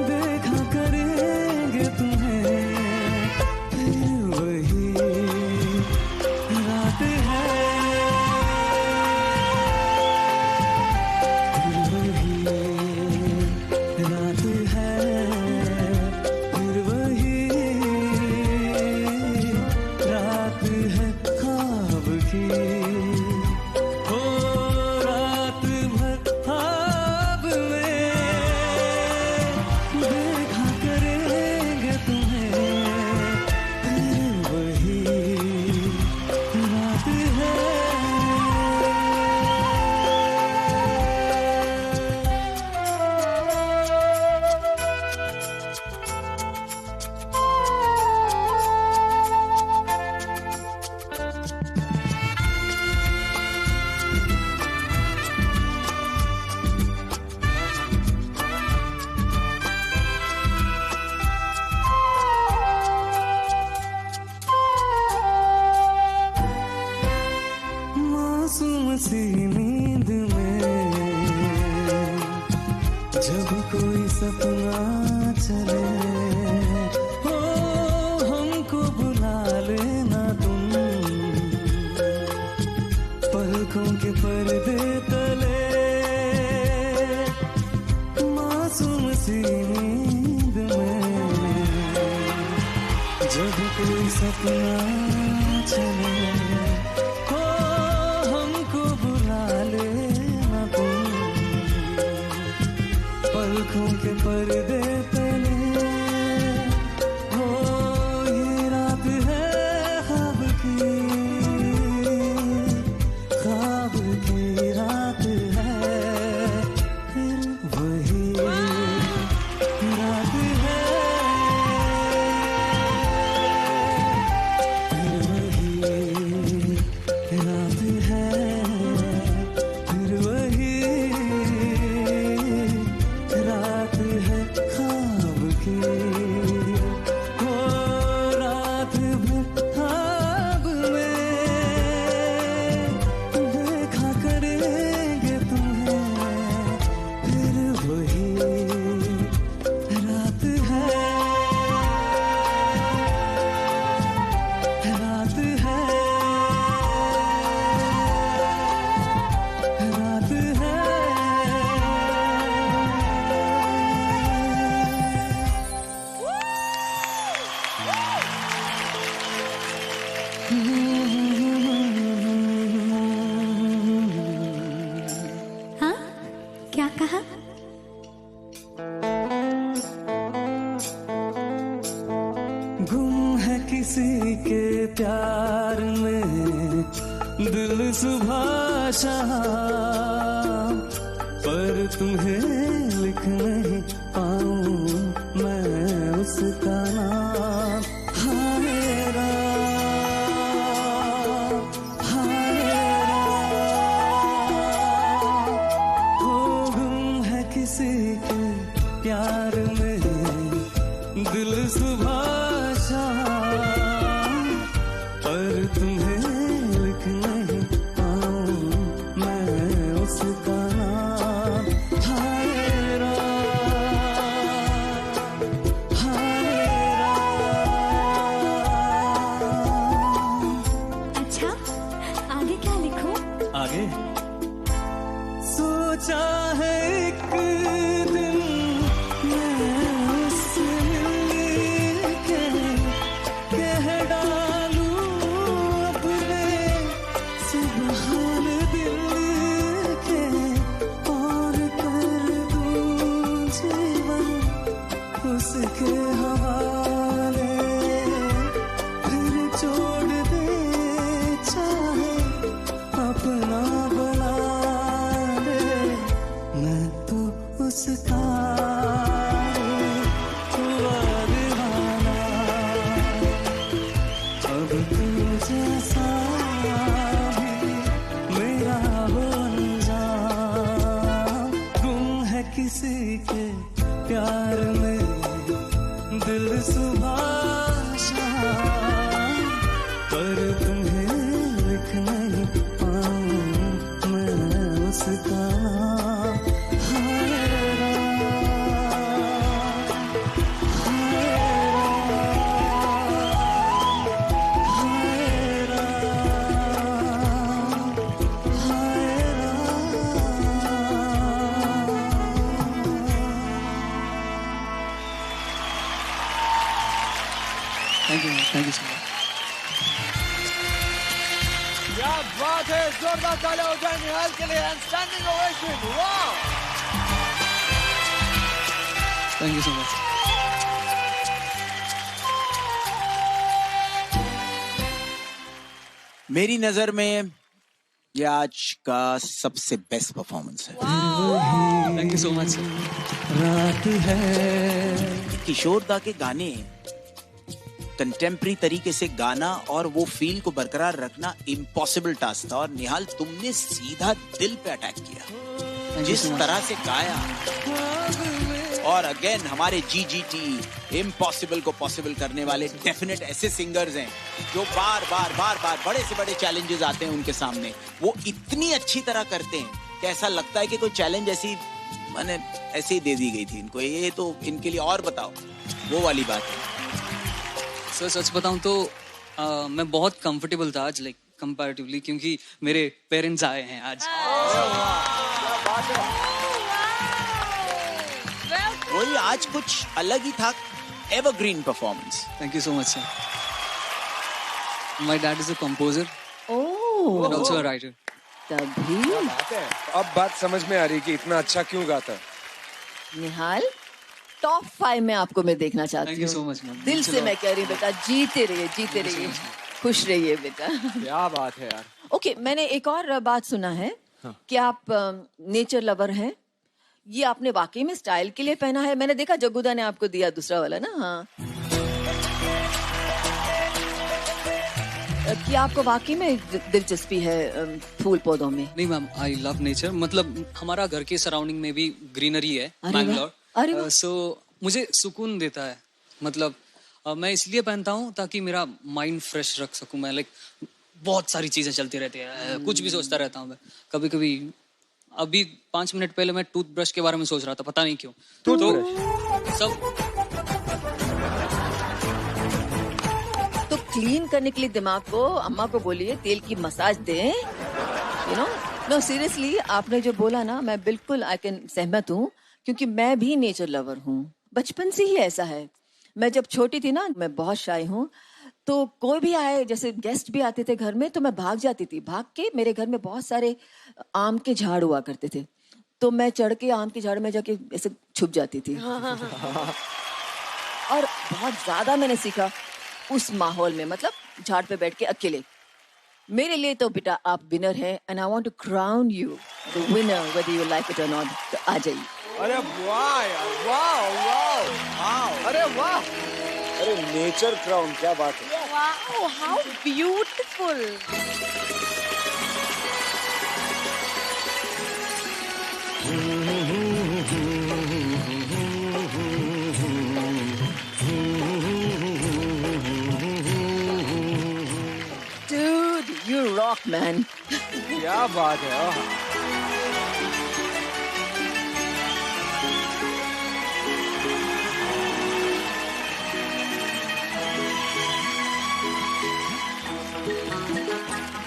देखा करेंगे तुम्हें, फिर वही रात है, फिर वही रात है, फिर वही रात है ख्वाब की। हो रात भर ख्वाब में देखा करेंगे तुम्हें, फिर वही रात है। मासूम सी नींद में जब कोई सपना चले, हो हमको बुला लेना तुम पलकों के पर्दे तले। मासूम सी नींद में जब कोई सपना चले, हो हमको बुला लेना तुम पलकों के पर्दे तले। हो ये रात है ख्वाब की, ख्वाब की रात है, फिर वही रात है, फिर वही रात है, फिर वही रात कहा? गुम है किसी के प्यार में दिल सुबह शाम, पर तुम्हें लिख नहीं पाऊं मैं उसका नाम। हाय राम, हाय राम, हो गुम है किसी के प्यार में दिल सुबह शाम, पर तुम्हें लिख नहीं पाऊं मैं उसका नाम। हाय राम, हाय राम। अच्छा, आगे क्या लिखूं? आगे सोचा है एक दिन मैं उससे मिलके कह डालूं अपने सुबहान दिल के, और कर दूं जीवन उसके हवाले, फिर छोड़ दे चाहे अपना बना दे, मैं तो उसका हुआ दीवाना। अब तू जैसा भी मेरा बन जा, गुम है किसी के प्यार में दिल सुबह शाम, पर तुम्हें लिख नहीं पाऊं मैं उसका नाम। हाय राम, हाय राम, हाय Ram, thank you so much. क्या बात है, जोरदार तालियां हो जाए निहाल के लिए एंड स्टैंडिंग ओवेशन। वाह, थैंक यू सो मच। मेरी नजर में ये आज का सबसे बेस्ट परफॉर्मेंस है। Thank you so much sir. रात है। किशोर दा के गाने कंटेम्प्रेरी तरीके से गाना और वो फील को बरकरार रखना इम्पॉसिबल टास्क था, और निहाल तुमने सीधा दिल पे अटैक किया जिस तरह से गाया। और अगेन हमारे जीजीटी इम्पॉसिबल को पॉसिबल करने वाले डेफिनेट ऐसे सिंगर्स हैं जो बार बार बड़े से बड़े चैलेंजेस आते हैं उनके सामने, वो इतनी अच्छी तरह करते हैं कि ऐसा लगता है कि कोई चैलेंज ऐसी मैंने ऐसे ही दे दी गई थी इनको, ये तो इनके लिए और बताओ, वो वाली बात है। सर सच बताऊं तो मैं बहुत कंफर्टेबल था आज, लाइक कंपैरेटिवली, क्योंकि मेरे पेरेंट्स आए हैं आज। वही आज कुछ अलग ही था, evergreen performance. Thank you so much sir. My dad is a composer and also a writer. तभी अब बात समझ में आ रही कि इतना अच्छा क्यों गाता। निहाल, टॉप 5 में आपको मैं देखना चाहती हूँ। Thank you so much ma'am. दिल से मैं कह रही हूँ बेटा, जीते रहिए, खुश रहिए बेटा। क्या बात है यार। ओके, मैंने एक और बात सुना है कि आप नेचर लवर हैं। ये आपने वाकई में स्टाइल के लिए पहना है? मैंने देखा जग्गूदा ने आपको दिया दूसरा वाला ना। हाँ, कि आपको वाकई में दिलचस्पी है फूल पौधों में? नहीं मैम, आई लव नेचर। मतलब हमारा घर के सराउंडिंग में भी ग्रीनरी है, बैंगलोर। सो मुझे सुकून देता है। मतलब मैं इसलिए पहनता हूँ ताकि मेरा माइंड फ्रेश रख सकूं मैं। लाइक बहुत सारी चीजें चलती रहती है, कुछ भी सोचता रहता हूँ मैं। कभी कभी अभी 5 मिनट पहले मैं टूथब्रश के बारे में सोच रहा था, पता नहीं क्यों। तो क्लीन करने के लिए दिमाग को, अम्मा को बोलिए तेल की मसाज दें। यू नो सीरियसली, आपने जो बोला ना, मैं बिल्कुल आई कैन सहमत हूँ, क्योंकि मैं भी नेचर लवर हूँ। बचपन से ही ऐसा है। मैं जब छोटी थी ना, मैं बहुत शाय हूँ, तो कोई भी आए, जैसे गेस्ट भी आते थे घर में, तो मैं भाग जाती थी। भाग के, मेरे घर में बहुत सारे आम के झाड़ हुआ करते थे, तो मैं चढ़ के आम की झाड़ में जाके ऐसे छुप जाती थी। और बहुत ज्यादा मैंने सीखा उस माहौल में, मतलब झाड़ पे बैठ के अकेले। मेरे लिए तो बेटा आप विनर हैं and I want to crown you the winner whether you like it और नॉट। तो आ जाइए। अरे वाह यार, वाह वाह वाह, अरे वाह, अरे नेचर क्राउन, क्या बात है। Wow, how beautiful. Dude, you rock, man. क्या बात है।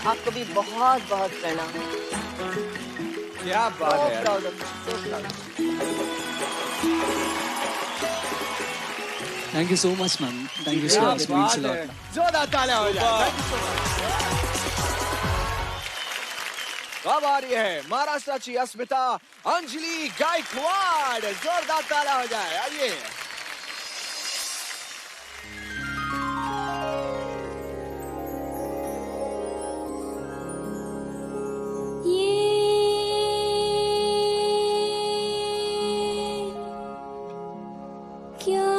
आपको भी बहुत बहुत प्रणाम। क्या बात है। Proud of you, so proud. Thank you so much ma'am, thank you so much, means a lot. जोरदार तालियां हो जाए। अब आ रही है महाराष्ट्राची अस्मिता अंजली गायकवाड। जोरदार तालियां हो जाए। आइए। क्या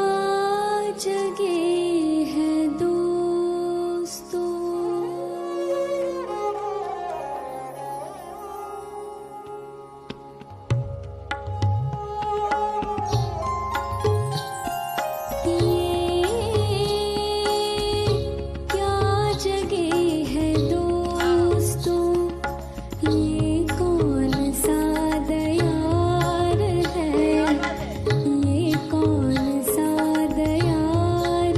जगह है दोस्तों, क्या जगह है दोस्तों, ये कौन सा दयार है, ये कौन सा Dayal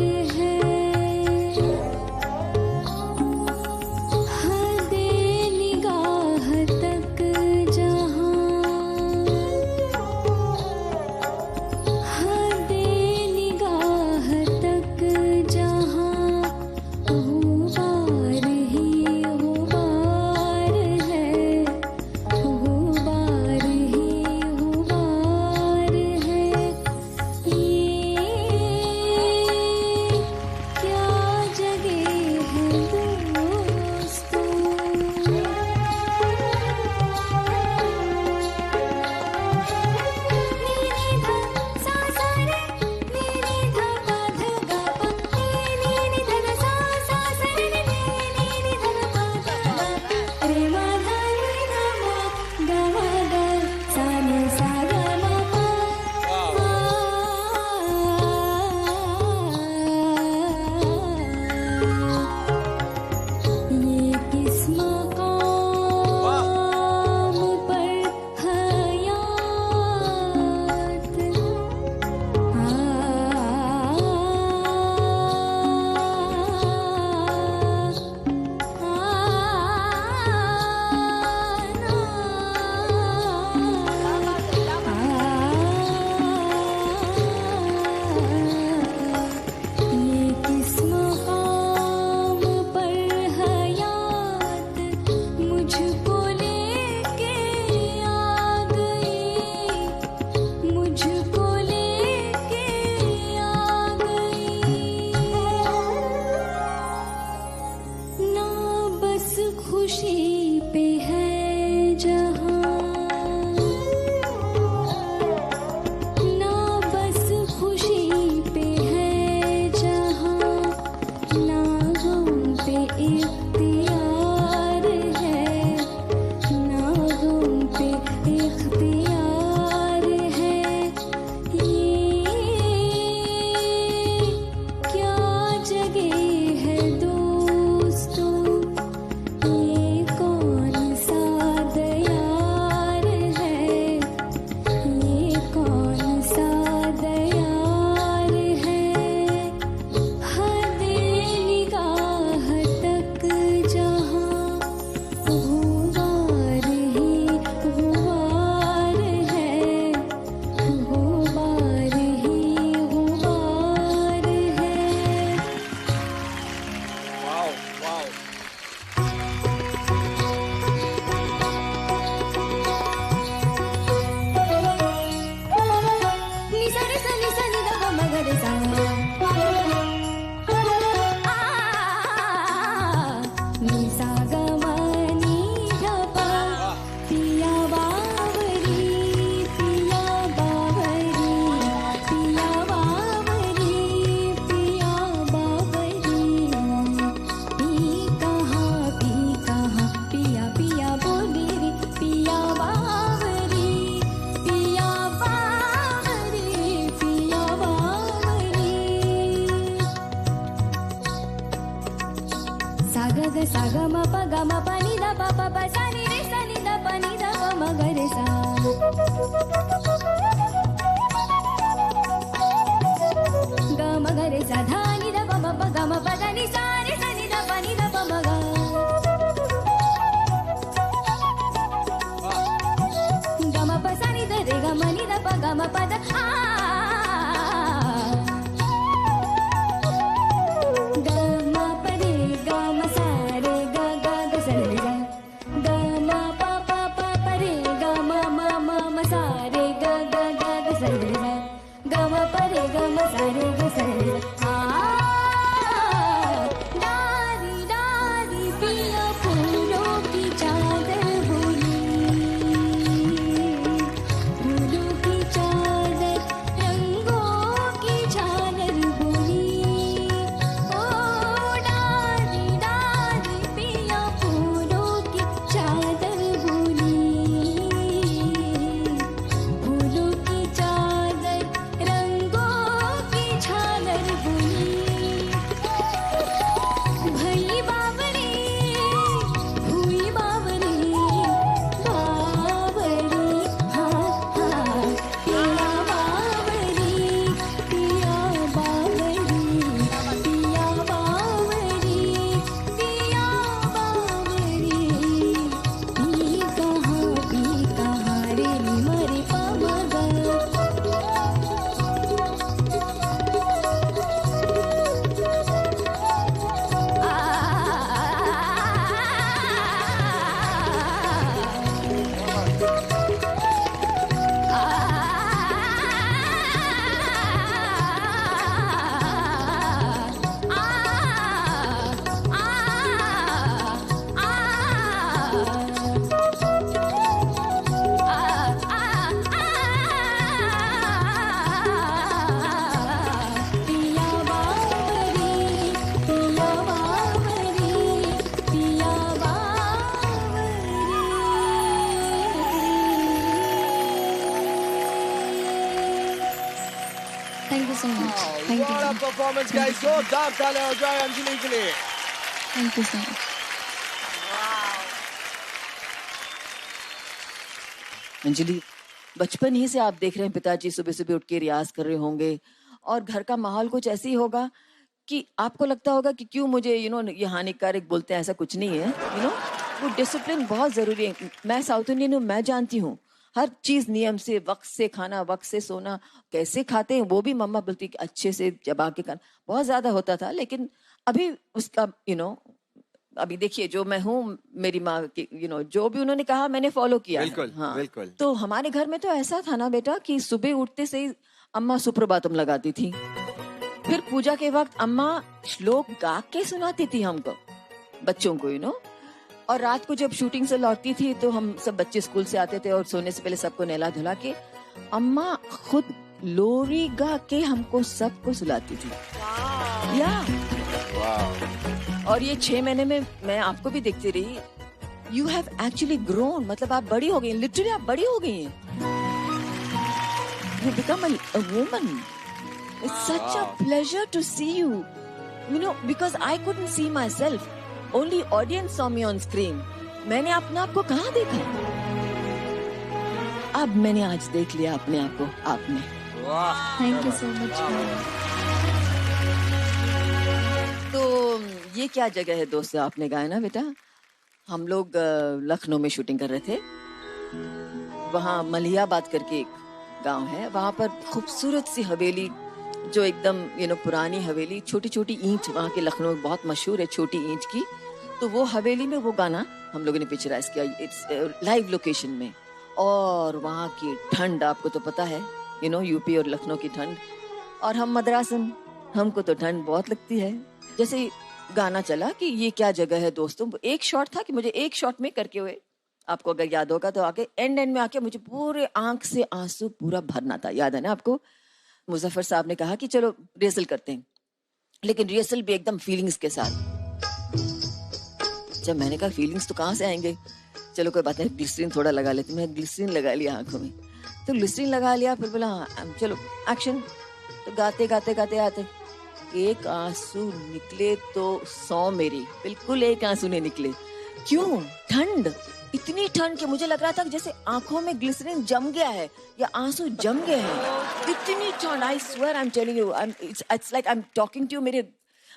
ga ma pa ni da pa pa pa sa ni da pa ni da pa ma ga re sa ga ma ga re sa dha ni da pa pa ga ma pa da ni sa ni da pa ni da pa ma ga ga ma pa sa ni da re ga ma ni da pa ga ma pa da performance guys, जोरदार तालियां हो जाए अंजलि के लिए। Thank you so much. Anjali, बचपन ही से आप देख रहे हैं पिताजी सुबह सुबह उठ के रियाज कर रहे होंगे और घर का माहौल कुछ ऐसे ही होगा कि आपको लगता होगा कि क्यों मुझे ये हानिकारक बोलते हैं, ऐसा कुछ नहीं है। वो डिसिप्लिन बहुत जरूरी है। मैं साउथ इंडियन हूँ, मैं जानती हूँ हर चीज नियम से, वक्त से खाना, वक्त से सोना, कैसे खाते हैं वो भी मम्मा बोलती कि अच्छे से चबा के खाना, बहुत ज्यादा होता था। लेकिन अभी उसका अभी देखिए जो मैं हूँ, मेरी माँ की जो भी उन्होंने कहा मैंने फॉलो किया। बिल्कुल, हाँ, बिल्कुल। तो हमारे घर में तो ऐसा था ना बेटा कि सुबह उठते से ही अम्मा सुप्रभातम लगाती थी, फिर पूजा के वक्त अम्मा श्लोक गा के सुनाती थी हमको, बच्चों को और रात को जब शूटिंग से लौटती थी तो हम सब बच्चे स्कूल से आते थे और सोने से पहले सबको नहला धुला के अम्मा खुद लोरी गा के हमको सबको सुलाती थी। या और ये 6 महीने में मैं आपको भी देखती रही, यू हैव एक्चुअली ग्रोन, मतलब आप बड़ी हो गई, लिटरली आप बड़ी हो गई हैं। You become a woman. It's such a pleasure to see you, because I couldn't see myself, only audience saw me on screen. मैंने अपने आप को कहाँ देखा, अब मैंने आज देख लिया अपने आप को आपने। Thank you so much. तो ये क्या जगह है दोस्तों आपने गाया ना बेटा? हम लोग लखनऊ में शूटिंग कर रहे थे, वहाँ मलियाबाद करके एक गांव है, वहाँ पर खूबसूरत सी हवेली जो एकदम पुरानी हवेली, छोटी छोटी ईंट, वहाँ के लखनऊ बहुत मशहूर है छोटी ईंट की। तो वो हवेली में वो गाना हम लोगों ने पिक्चराइज किया, इट्स लाइव लोकेशन में। और वहाँ की ठंड आपको तो पता है, यूपी और लखनऊ की ठंड, और हम मद्रासन, हमको तो ठंड बहुत लगती है। जैसे गाना चला कि ये क्या जगह है दोस्तों, एक शॉट था कि मुझे एक शॉट में करके हुए, आपको अगर याद होगा तो आके एंड में आके मुझे पूरे आंख से आंसू पूरा भरना था, याद है ना आपको? मुजफ्फर साहब ने कहा कि चलो रिहर्सल करते हैं, लेकिन रिहर्सल भी एकदम फीलिंग्स के साथ। जब मैंने कहा फीलिंग्स तो कहाँ से आएंगे, चलो कोई बात नहीं, ग्लिसरीन थोड़ा लगा लेते। मैं ग्लिसरीन लगा लिया आंखों में, तो ग्लिसरीन लगा लिया, फिर बोला हाँ चलो एक्शन। तो गाते गाते गाते आते एक आंसू निकले तो 100 मेरी, बिल्कुल एक आंसू नहीं निकले। क्यों? ठंड, इतनी ठंड कि मुझे लग रहा था कि जैसे आंखों में ग्लिसरीन जम गया है या आंसू जम गए हैं। इतनी ठंड, I swear, I am telling you, it's like I am talking to you, मेरे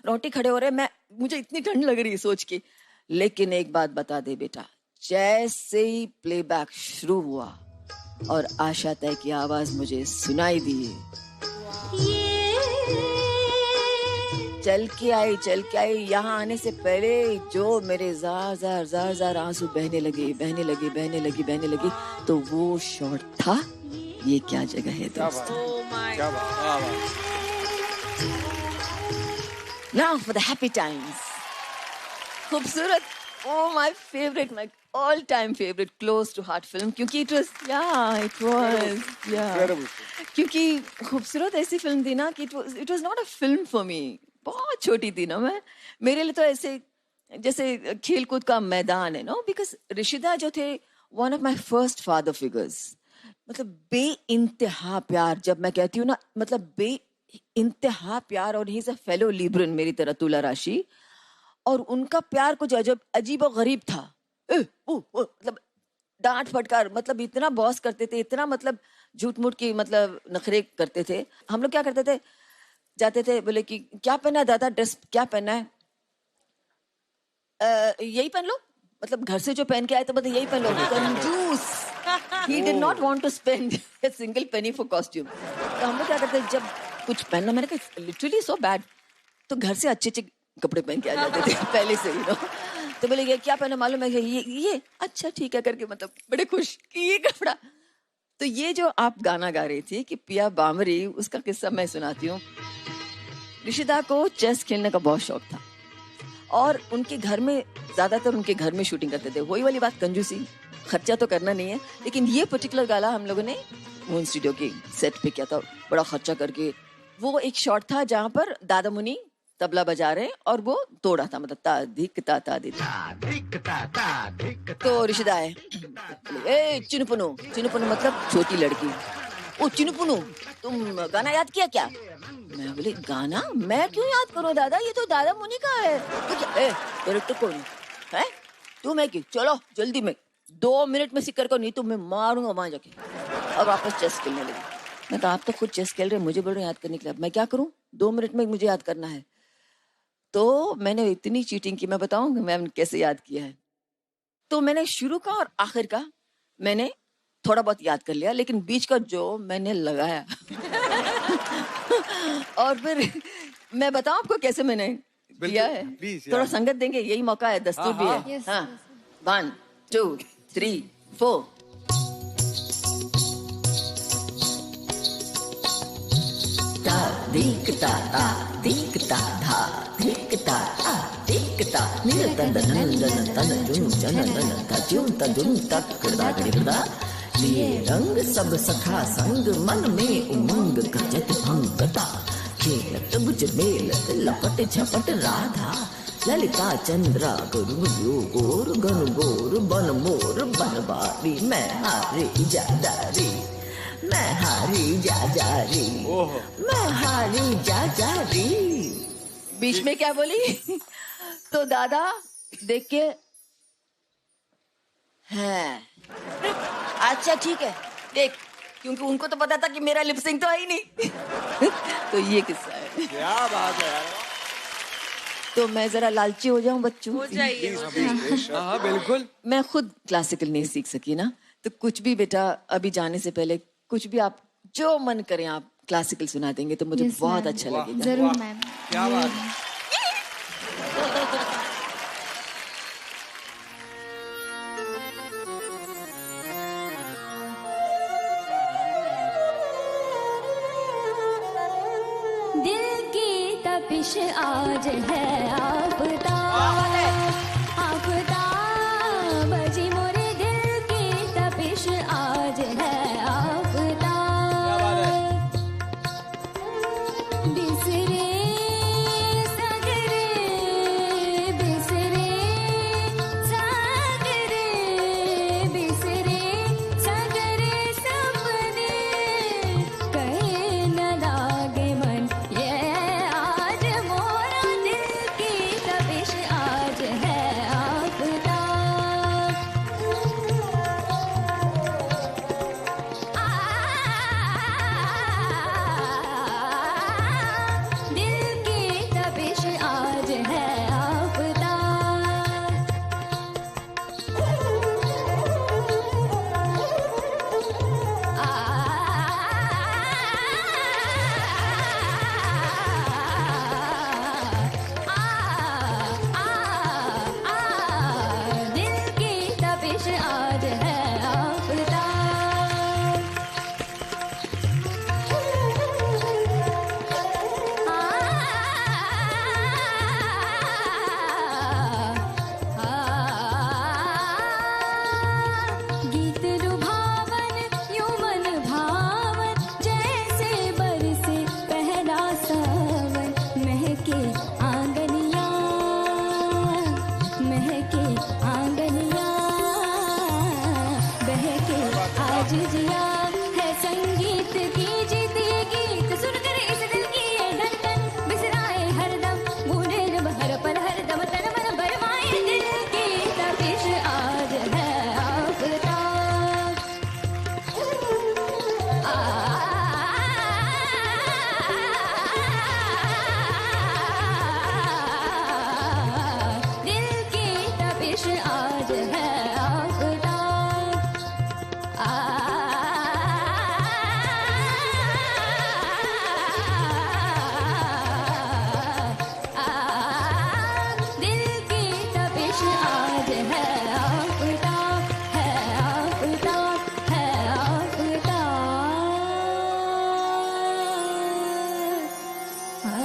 रोटे खड़े हो रहे हैं, मुझे इतनी ठंड लग रही है सोच के। लेकिन एक बात बता दे बेटा, जैसे ही प्लेबैक शुरू हुआ और आशा तय की आवाज मुझे सुनाई दी, चल के आई, यहाँ आने से पहले जो मेरे जार आंसू बहने लगी, तो वो शॉट था ये क्या जगह है दोस्तों। Now for the happy times. खूबसूरत, oh my favorite, my all-time favorite, close to heart film, क्योंकि it was, क्योंकि खूबसूरत ऐसी फिल्म थी ना कि it was not a film for me. बहुत छोटी थी ना मैं, मेरे लिए तो ऐसे जैसे खेलकूद का मैदान है, नो, बिकॉज ऋषिदा जो थे one of my first father figures, मतलब बेइंतहा प्यार, जब मैं कहती हूँ ना, मतलब बेइंतहा प्यार, और he is a fellow Libran मेरी तरह, तुला राशि, और उनका प्यार कुछ अजीब और गरीब था। मतलब डांट फटकार, मतलब इतना बॉस करते थे, इतना मतलब झूठ मूठ की मतलब नखरे करते थे। हम लोग क्या करते थे, जाते थे, बोले कि क्या पहना दादा, ड्रेस क्या पहना है, यही पहन लो, मतलब घर से जो पहन के आए तो मतलब यही पहन लो। कंजूस, he did not want to spend a single penny for costume। तो हम लोग क्या करते थे, जब कुछ पहनना, मैंने कहा लिटरली सो बैड, तो घर से अच्छे कपड़े पहन के आ जाते थे पहले से ही, नो। तो बोले ये क्या पहना मालूम है, ये अच्छा ठीक है करके, मतलब बड़े खुश कि ये कपड़ा। तो ये जो आप गाना गा रही थी कि पिया बामरी, उसका किस्सा मैं सुनाती हूँ। ऋषिदा को चेस खेलने का बहुत शौक था, और उनके घर में, ज्यादातर उनके घर में शूटिंग करते थे। वही वाली बात, कंजूसी, खर्चा तो करना नहीं है, लेकिन ये पर्टिकुलर गाना हम लोगों ने मून स्टूडियो के सेट पे किया था, बड़ा खर्चा करके। वो एक शॉट था जहाँ पर दादा मुनि तबला बजा रहे और वो तोड़ा था, मतलब ता धिक ता ता धिक। तो ऋषिदा है, ए चिनुपुनु मतलब छोटी लड़की, ओ चिनुपुनु तुम गाना याद किया क्या? मैं बोले गाना मैं क्यों याद करूं दादा, ये तो दादा मुनि का है। तो क्या, ए डायरेक्टर कौन है? तू मैं क्यों, चलो जल्दी में 2 मिनट में सिक्कर को, नहीं तो मैं मारूंगा वहां जाके। और वापस चेस खेलने लगी। मैं कहा आप तो खुद चेस खेल रहे, मुझे बोल रहे याद करने के लिए, मैं क्या करूं, 2 मिनट में मुझे याद करना है। तो मैंने इतनी चीटिंग की, मैं बताऊं कि मैं कैसे याद किया है। तो मैंने शुरू का और आखिर का मैंने थोड़ा बहुत याद कर लिया, लेकिन बीच का जो मैंने लगाया और फिर मैं बताऊं आपको कैसे मैंने किया है, थोड़ा संगत देंगे, यही मौका है, दस्तूर भी है। हाँ, 1 2 3 4। दीकता ता दीकता धा दीकता आ दीकता निरतन नंदन तन जुन जनन तजुन तजुन तक करदा करदा, लिए रंग सब सखा संग, मन में उमंग गजत भंगता, खेलत बुझ मेलत लपट झपट राधा, ललिता चंद्रा गुरु गोर गन गोर बन मोर बनवारी, मैं हारी जादारी, मैं हारी जाजारी, मैं हारी जाजारी। बीच में क्या बोली तो दादा देख के है, अच्छा ठीक है देख, क्योंकि उनको तो पता था कि मेरा लिपसिंग तो है ही नहीं। तो ये किस्सा है। क्या बात है यार। तो मैं जरा लालची हो जाऊं बच्चों, हो जाइए। हाँ बिल्कुल। मैं खुद क्लासिकल नहीं सीख सकी ना, तो कुछ भी बेटा अभी जाने से पहले कुछ भी आप जो मन करें आप क्लासिकल सुना देंगे तो मुझे बहुत अच्छा लगेगा। जरूर मैम। क्या बात है। दिल की तपिश आज है आफताब, आफताब बजी मोरे दिल की तपिश आज है आफताब, बिसरे सगरे बिसरे सगरे बिसरे सगरे सपने, कहे न लागे मन ये आज मोरा दिल की तपिश आज है आफताब। दिल की जीत ये गीत सुनकर इस दिल की ये धड़कन बिसराए हरदम भूले जब हर पल हर दम तन मन भरमाए दिल की तपिश आज है आफताब दिल की तपिश आज है दिल की तपिश आज है आफताब है आफताब है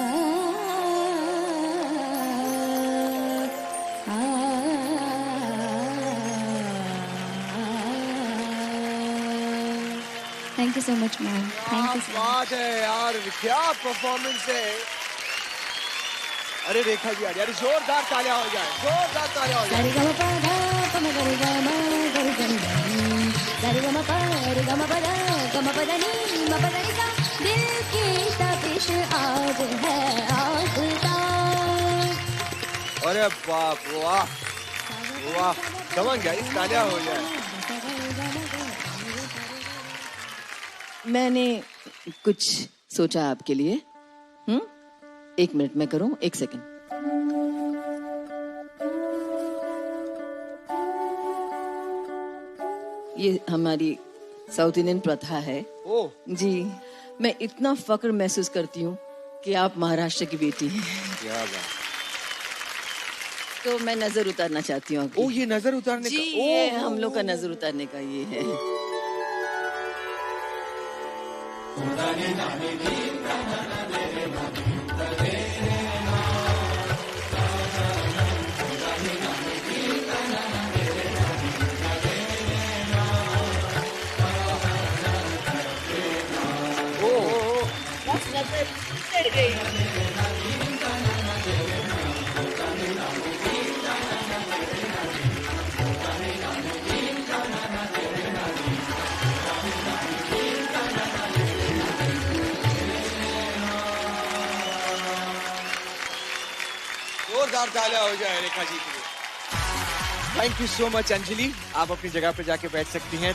thank you so much ma'am thank you क्या बात है यार, क्या परफॉर्मेंस है। अरे रेखा जी यार जोरदार तालियां हो जाए, जोरदार तालियां हो जाए। दिल की तपिश आज है आफताब अरे बाप वाह वाह, समझ गया, इस तालियां हो जाए। मैंने कुछ सोचा आपके लिए। 1 मिनट में करूं, 1 सेकंड। ये हमारी साउथ इंडियन प्रथा है। ओह जी, मैं इतना फक्र महसूस करती हूँ कि आप महाराष्ट्र की बेटी हैं। क्या बात। तो मैं नजर उतारना चाहती हूँ आपकी। ओह ये नजर उतारने जी, का। ये हम लोग का नजर उतारने का ये है। जोरदार तालियां हो जाए रेखा जी के लिए। Thank you so much Anjali, आप अपनी जगह पे जाके बैठ सकती हैं।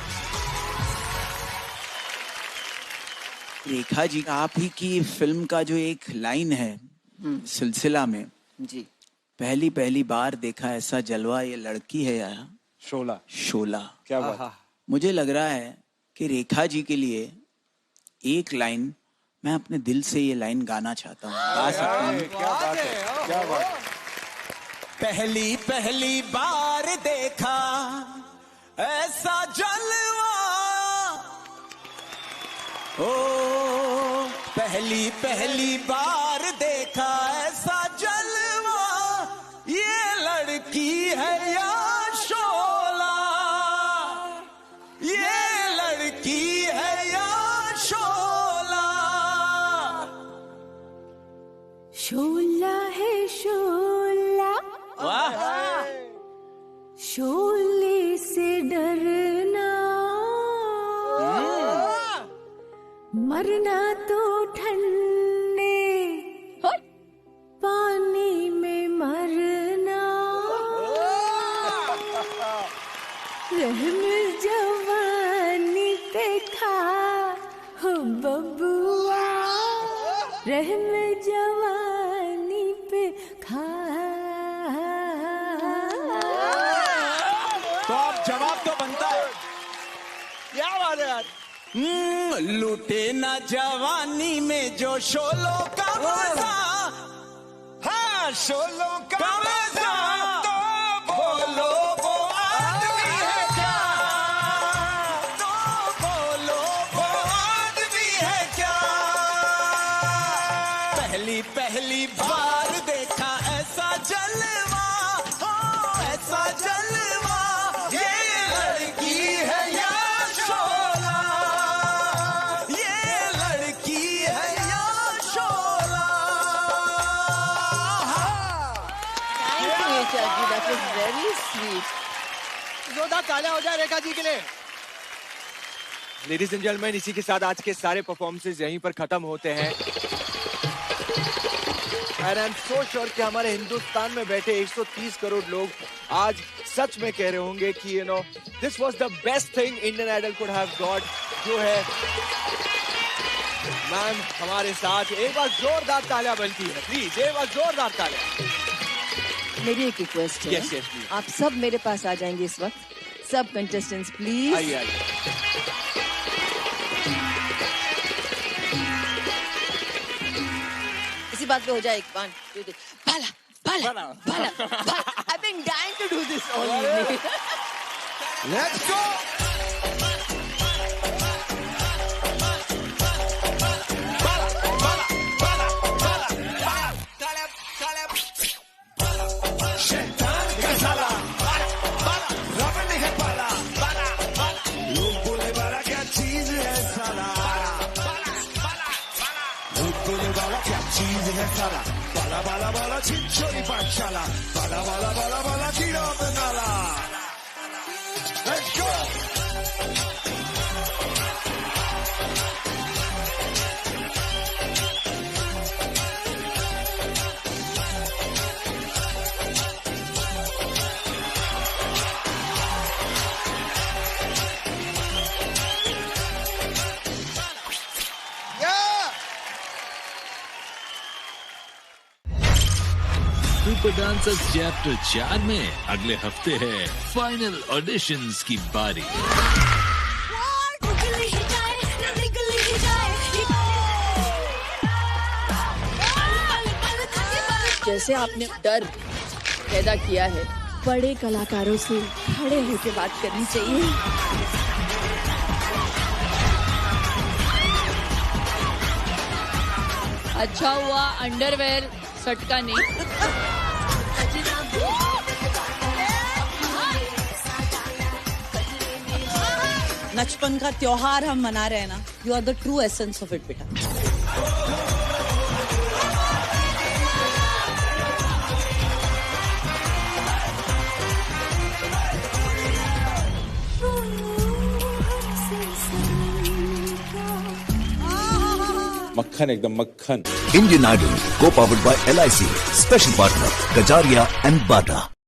रेखा जी, आप ही की फिल्म का जो एक लाइन है सिलसिला में, जी, पहली बार देखा ऐसा जलवा ये लड़की है यार, शोला। शोला। क्या बात। मुझे लग रहा है कि रेखा जी के लिए एक लाइन, मैं अपने दिल से ये लाइन गाना चाहता हूँ। गा सकता हूँ? क्या बात है, क्या बात। पहली बार देखा ऐसा जलवा, ओ पहली बार देखा ऐसा जलवा, ये लड़की है या शोला, ये लड़की है या शोला। शोला है शोला, वाह, शोले से डरना, मरना तो ठंडे पानी में मरना, रहम जवानी पे खा हो बबुआ, रहम जवानी पे खा। तो आप जवाब तो बनता है। क्या बात है यार। लूटे ना जवानी में जो शोलों का मजा, हाँ शोलों का मजा, तो बोलो वो आदमी है क्या, तो बोलो वो आदमी है क्या। पहली बार देखा ऐसा जलवा, हो ऐसा जलवा, ये लड़की है या शोला, ये लड़की है या शोला। Thank you, Chachi. That was very sweet. जोरदार तालियां हो जाए रेखा जी के लिए। लेडीज एंड जेंटलमैन, इसी के साथ आज के सारे परफॉर्मेंसेस यहीं पर खत्म होते हैं। And I am so sure कि हमारे हिंदुस्तान में बैठे 130 करोड़ लोग आज सच में कह रहे होंगे कि you know this was the best thing Indian Idol could have got, जो है मैम हमारे साथ। एक बार जोरदार तालियां बनती है प्लीज, एक बार जोरदार तालियां। मेरी एक रिक्वेस्ट है। Yes, yes, please. आप सब मेरे पास आ जाएंगे इस वक्त, सब कंटेस्टेंट्स प्लीज। आइए आइए। इसी बात पे हो जाए, 1 2 3 बाला बाला बाला बाला। I've been dying to do this all evening. Let's go! Bala bala bala chinchori bachala, bala bala bala bala tira benala. Let's go. Super dancers chapter 4 में अगले हफ्ते है फाइनल ऑडिशंस की बारी। जैसे आपने डर पैदा किया है, बड़े कलाकारों से खड़े होकर बात करनी चाहिए। अच्छा हुआ अंडरवेयर सटका नहीं। बचपन का त्योहार हम मना रहे हैं ना, you are the true essence of it बेटा। मक्खन, एकदम मक्खन। Indian Idol, co-powered by LIC, special partner Kajaria and Bata.